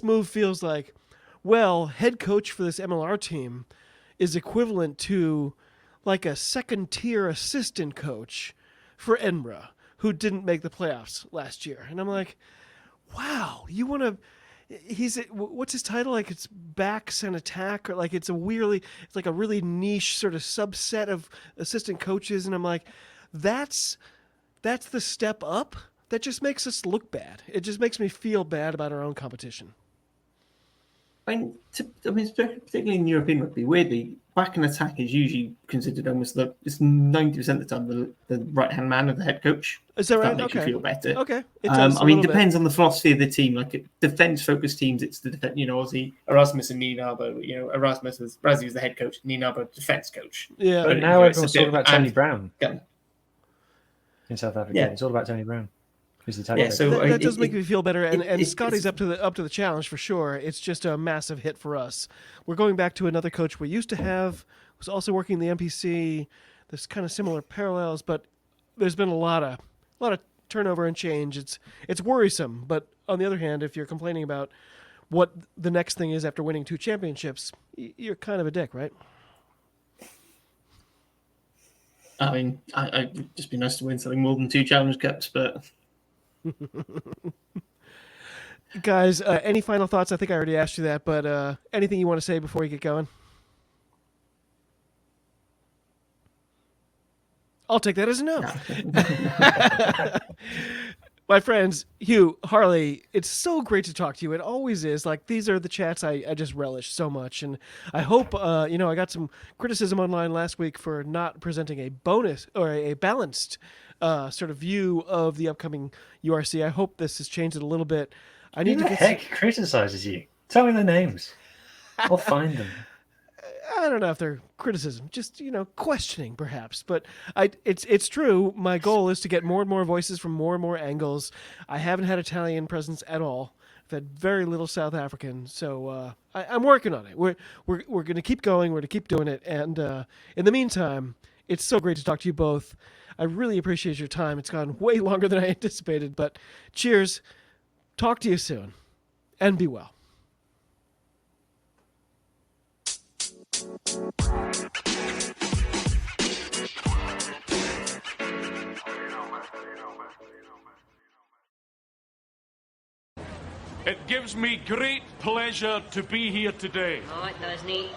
move feels like, well, head coach for this MLR team is equivalent to like a second-tier assistant coach for Edinburgh, who didn't make the playoffs last year. And I'm like, wow, you want to... what's his title? Like, it's backs and attack, or like it's like a really niche sort of subset of assistant coaches. And I'm like, that's the step up. That just makes us look bad. It just makes me feel bad about our own competition. I mean, particularly in European rugby, weirdly, back and attack is usually considered almost it's 90% of the time the right-hand man of the head coach. Is that right? That makes you feel better. Okay. It depends on the philosophy of the team. Like defense-focused teams, it's the defense. Obviously Erasmus and Ninabo. Erasmus was the head coach, Ninabo defense coach. Yeah. But now everyone's talking about Tony Brown in South Africa. Yeah. It's all about Tony Brown. So that does make me feel better, and Scotty's up to the challenge for sure. It's just a massive hit for us. We're going back to another coach we used to have, who's also working in the MPC. There's kind of similar parallels, but there's been a lot of turnover and change. It's worrisome, but on the other hand, if you're complaining about what the next thing is after winning 2 championships, you're kind of a dick, right? I mean, it'd just be nice to win something more than 2 Challenge Cups, but. Guys, any final thoughts? I think I already asked you that, but anything you want to say before we get going? I'll take that as a no. My friends, Huw, Harley, it's so great to talk to you. It always is. Like, these are the chats I just relish so much. And I hope, I got some criticism online last week for not presenting a bonus or a balanced sort of view of the upcoming URC. I hope this has changed it a little bit. Who the heck criticizes you? Tell me the names. I'll find them. I don't know if they're criticism, just questioning perhaps. But it's true. My goal is to get more and more voices from more and more angles. I haven't had Italian presence at all. I've had very little South African, so I'm working on it. We're going to keep going. We're going to keep doing it. And in the meantime, it's so great to talk to you both. I really appreciate your time. It's gone way longer than I anticipated, but cheers. Talk to you soon, and be well. It gives me great pleasure to be here today. Oh, it does, Nate.